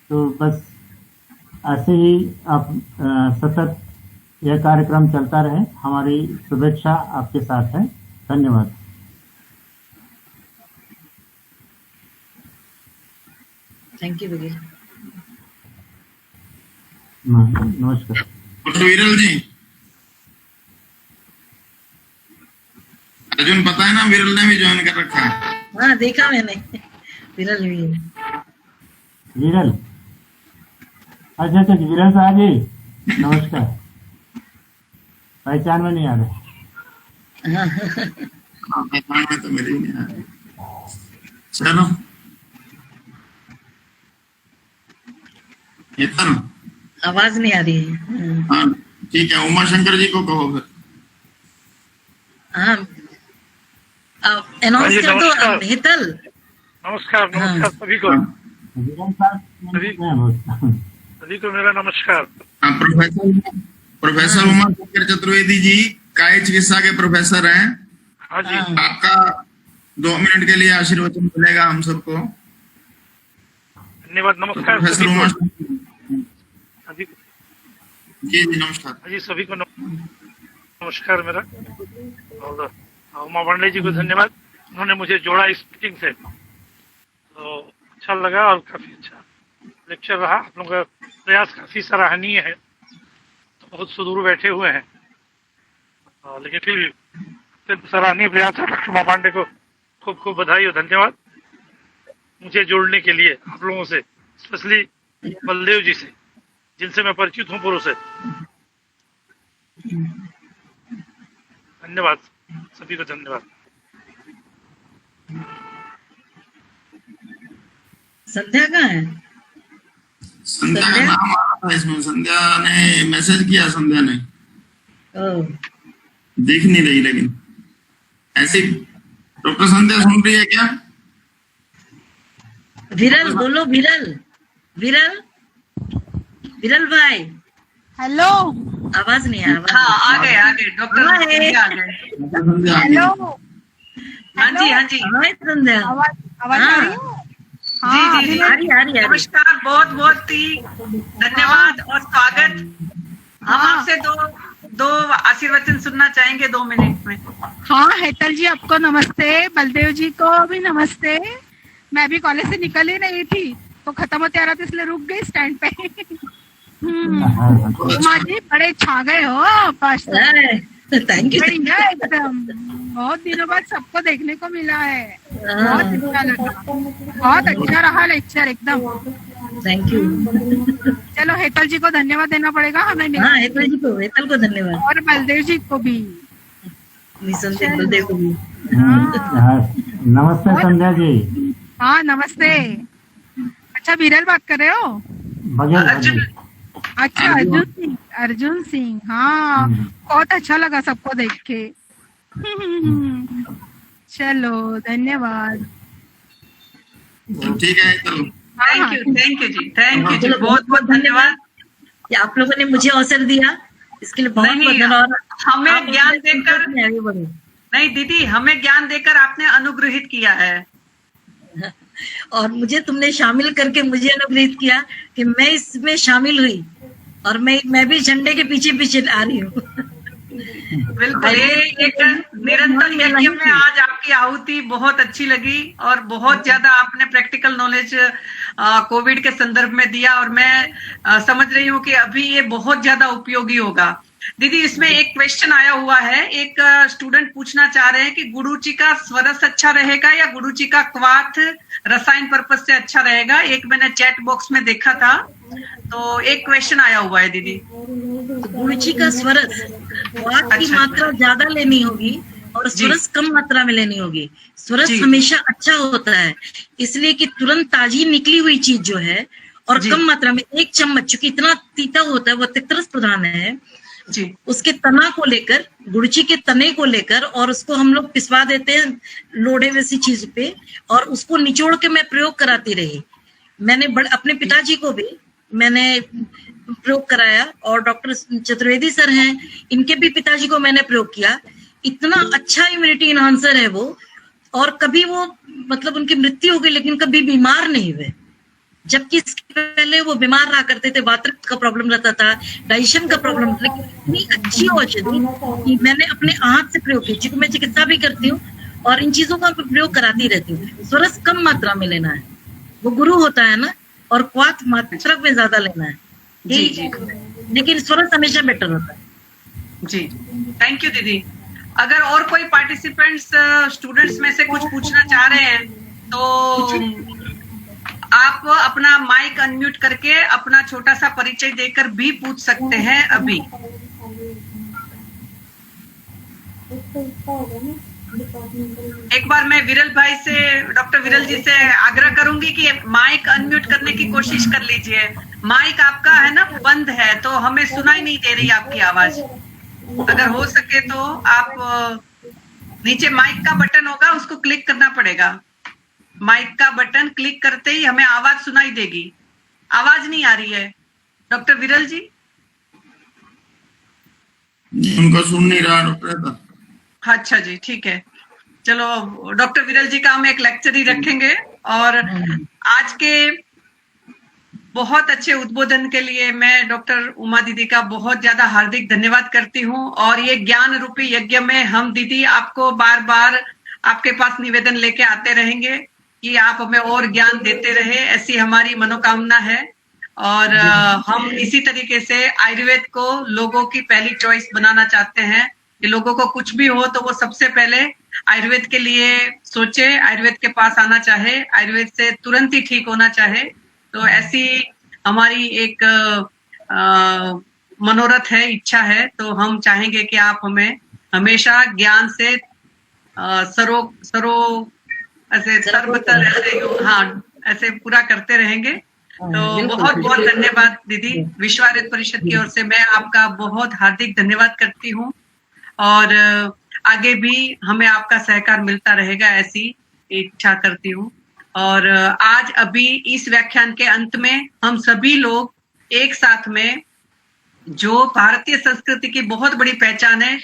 तो बस ऐसे ही आप सतत यह कार्यक्रम चलता रहे, हमारी शुभेच्छा आपके साथ है। धन्यवाद। Thank you Baghel. नमस्कार। डॉक्टर विरल जी, अर्जुन पता है ना, विरल ने भी ज्वाइन कर रखा है। हाँ देखा मैंने, विरल भी है। विरल, अच्छा अच्छा विरल साहब जी नमस्कार। पहचान में नहीं आ रहे। हाँ, पहचान में तो मेरी नहीं आ रही। चलो हेतल, आवाज नहीं आ रही है। हाँ ठीक है, उमा शंकर जी को कहो फिर। हाँ अनाउंस कर दो हेतल। नमस्कार नमस्कार सभी को। विरल साहब सभी को मेरा नमस्कार। हाँ, प्रोफेसर उमा शंकर चतुर्वेदी जी काय चिकित्सा के प्रोफेसर हैं। हाँ जी। आपका 2 मिनट के लिए आशीर्वचन मिलेगा हम सबको। धन्यवाद। नमस्कार प्रोफेसर सभी उमा को। सभी जी जी नमस्कार। हाँ जी सभी को नमस्कार मेरा। और उमा पांडे जी को धन्यवाद, उन्होंने मुझे जोड़ा इस मीटिंग से। तो अच्छा लगा और काफी अच्छा लेक्चर रहा। आप लोगों का प्रयास काफी सराहनीय है। तो बहुत सुदूर बैठे हुए हैं, लेकिन फिर सराहनीय प्रयास है। डॉक्टर उमा पांडे को खूब खूब बधाई और धन्यवाद मुझे जोड़ने के लिए आप लोगों से, स्पेशली बलदेव जी से, जिनसे मैं परिचित हूँ पूर्व से। धन्यवाद सभी को, धन्यवाद। संध्या कहाँ है? संध्या का नाम आ रहा था इसमें, संध्या ने मैसेज किया। संध्या ने दिख नहीं रही, लेकिन ऐसी। डॉक्टर संध्या सुन रही है क्या? विरल बोलो, विरल विरल विरल भाई। हेलो, आवाज नहीं आ रहा। हाँ आ गए डॉक्टर आ गए। हेलो। हाँ जी हाँ जी। हाँ संध्या, आवाज आ रही है? जी जी जी, आ रही है। नमस्कार, बहुत बहुत ही धन्यवाद और स्वागत। हम आपसे दो आशीर्वचन सुनना चाहेंगे 2 मिनट में। हाँ हेतल जी आपको नमस्ते, बलदेव जी को भी नमस्ते। मैं भी कॉलेज से निकल ही रही थी तो खत्म होते आ रहा था, इसलिए रुक गई स्टैंड पे। उमा जी बड़े छा गए हो फर्स्ट। Thank you. बढ़िया एकदम, बहुत दिनों बाद सबको देखने को मिला है। बहुत अच्छा लगा, बहुत अच्छा रहा लेक्चर एकदम। Thank you. चलो हेतल जी को धन्यवाद देना पड़ेगा हमें। हाँ हेतल को धन्यवाद, और बलदेव जी को भी। निसंदेह बलदेव को भी। हाँ, नमस्ते संध्या जी। हाँ नमस्ते। अच्छा विरल बात कर रहे हो? बघेल अर्जुन अच्छा अर्जुन सिंह हाँ बहुत अच्छा लगा सबको देख के। चलो धन्यवाद। ठीक है, चलो। थैंक यू जी, थैंक यू जी, बहुत बहुत धन्यवाद। कि आप लोगों ने मुझे अवसर दिया, इसके लिए बहुत बहुत नहीं, धन्यवाद। हमें आप ज्ञान मुझे देकर संकट में आगे बढ़े। नहीं दीदी, हमें ज्ञान देकर आपने अनुग्रहित किया है। और मुझे तुमने शामिल करके मुझे अनुग्रहित किया कि मैं इसमें शामिल हुई, और मैं भी झंडे के पीछे पीछे आ रही हूँ। बिल्कुल, एक निरंतर यज्ञ में आज आपकी आहुति बहुत अच्छी लगी और बहुत ज्यादा आपने प्रैक्टिकल नॉलेज कोविड के संदर्भ में दिया, और मैं समझ रही हूँ कि अभी ये बहुत ज्यादा उपयोगी होगा। दीदी इसमें एक क्वेश्चन आया हुआ है, एक स्टूडेंट पूछना चाह रहे हैं कि गुरुजी का स्वरस अच्छा रहेगा या गुरुजी का क्वाथ रसायन पर्पज से अच्छा रहेगा। एक मैंने चैट बॉक्स में देखा था, तो एक क्वेश्चन आया हुआ है दीदी। गुरुजी का स्वरस वाक की मात्रा ज्यादा लेनी होगी और स्वरस कम मात्रा में लेनी होगी। स्वरस हमेशा अच्छा होता है, इसलिए कि तुरंत ताजी निकली हुई चीज जो है और कम मात्रा में 1 चम्मच, चूंकि इतना तीता होता है, वो तिक्तरस प्रधान है जी, उसके तना को लेकर, गुड़ची के तने को लेकर, और उसको हम लोग पिसवा देते हैं लोड़े वैसी चीज पे, और उसको निचोड़ के मैं प्रयोग कराती रही। मैंने अपने पिताजी को भी मैंने प्रयोग कराया, और डॉक्टर चतुर्वेदी सर हैं, इनके भी पिताजी को मैंने प्रयोग किया। इतना अच्छा इम्यूनिटी इनहांसर है वो, और कभी वो मतलब उनकी मृत्यु हो गई लेकिन कभी बीमार नहीं हुए, जबकि इसके पहले वो बीमार रहा करते थे, वातरक्त का प्रॉब्लम रहता था, डाइजेशन का प्रॉब्लम था। लेकिन इतनी अच्छी औषधि कि मैंने अपने हाथ से प्रयोग की, क्योंकि मैं चिकित्सा भी करती हूँ और इन चीजों का प्रयोग कराती रहती हूँ। स्वरस कम मात्रा में लेना है, वो गुरु होता है ना, और क्वाथ मात्रा में ज्यादा लेना है जी, लेकिन स्वरस हमेशा बेटर होता है। जी, थैंक यू दीदी। अगर और कोई पार्टिसिपेंट्स स्टूडेंट्स में से कुछ पूछना चाह रहे हैं तो आप अपना माइक अनम्यूट करके अपना छोटा सा परिचय देकर भी पूछ सकते हैं अभी। एक बार मैं विरल भाई से, डॉक्टर विरल जी से आग्रह करूंगी कि माइक अनम्यूट करने की कोशिश कर लीजिए। माइक आपका है ना बंद है, तो हमें सुनाई नहीं दे रही आपकी आवाज। अगर हो सके तो आप नीचे माइक का बटन होगा, उसको क्लिक करना पड़ेगा। माइक का बटन क्लिक करते ही हमें आवाज सुनाई देगी। आवाज नहीं आ रही है डॉक्टर विरल जी? उनको सुन नहीं रहा डॉक्टर। अच्छा जी, ठीक है। चलो डॉक्टर विरल जी का हम एक लेक्चर ही रखेंगे, और आज के बहुत अच्छे उद्बोधन के लिए मैं डॉक्टर उमा दीदी का बहुत ज्यादा हार्दिक धन्यवाद करती हूँ। और ये ज्ञान रूपी यज्ञ में हम दीदी आपको बार बार आपके पास निवेदन लेके आते रहेंगे कि आप हमें और ज्ञान देते रहे, ऐसी हमारी मनोकामना है। और हम इसी तरीके से आयुर्वेद को लोगों की पहली चॉइस बनाना चाहते हैं कि लोगों को कुछ भी हो तो वो सबसे पहले आयुर्वेद के लिए सोचे, आयुर्वेद के पास आना चाहे, आयुर्वेद से तुरंत ही ठीक होना चाहे। तो ऐसी हमारी एक मनोरथ है, इच्छा है। तो हम चाहेंगे कि आप हमें हमेशा ज्ञान से ऐसे सर्वतर ऐसे पूरा करते रहेंगे। तो बहुत बहुत धन्यवाद दीदी। विश्व आयुर्वेद परिषद की ओर से मैं आपका बहुत हार्दिक धन्यवाद करती हूँ, और आगे भी हमें आपका सहकार मिलता रहेगा, ऐसी इच्छा करती हूँ। और आज अभी इस व्याख्यान के अंत में हम सभी लोग एक साथ में, जो भारतीय संस्कृति की बहुत बड़ी पहचान है,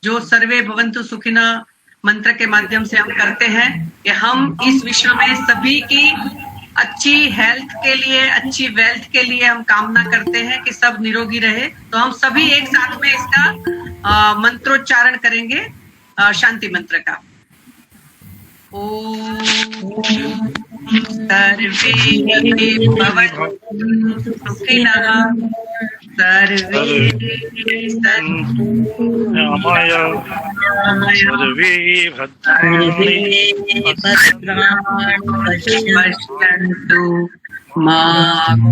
जो सर्वे भवन्तु सुखिनः मंत्र के माध्यम से हम करते हैं, कि हम इस विश्व में सभी की अच्छी हेल्थ के लिए, अच्छी वेल्थ के लिए हम कामना करते हैं कि सब निरोगी रहे। तो हम सभी एक साथ में इसका मंत्रोच्चारण करेंगे, शांति मंत्र का। ओम सर्वे भवन्तु सुखिनः सर्वे सन्तु सर्वे भद्राणि पश्यन्तु मा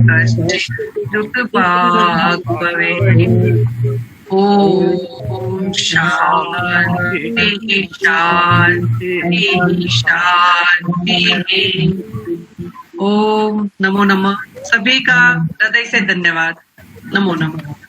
कश्चित् दुःखभाग् भवेत्। ओम शांति शांति शांति। ओम नमो नमः। सभी का हृदय से धन्यवाद। नमो नमः।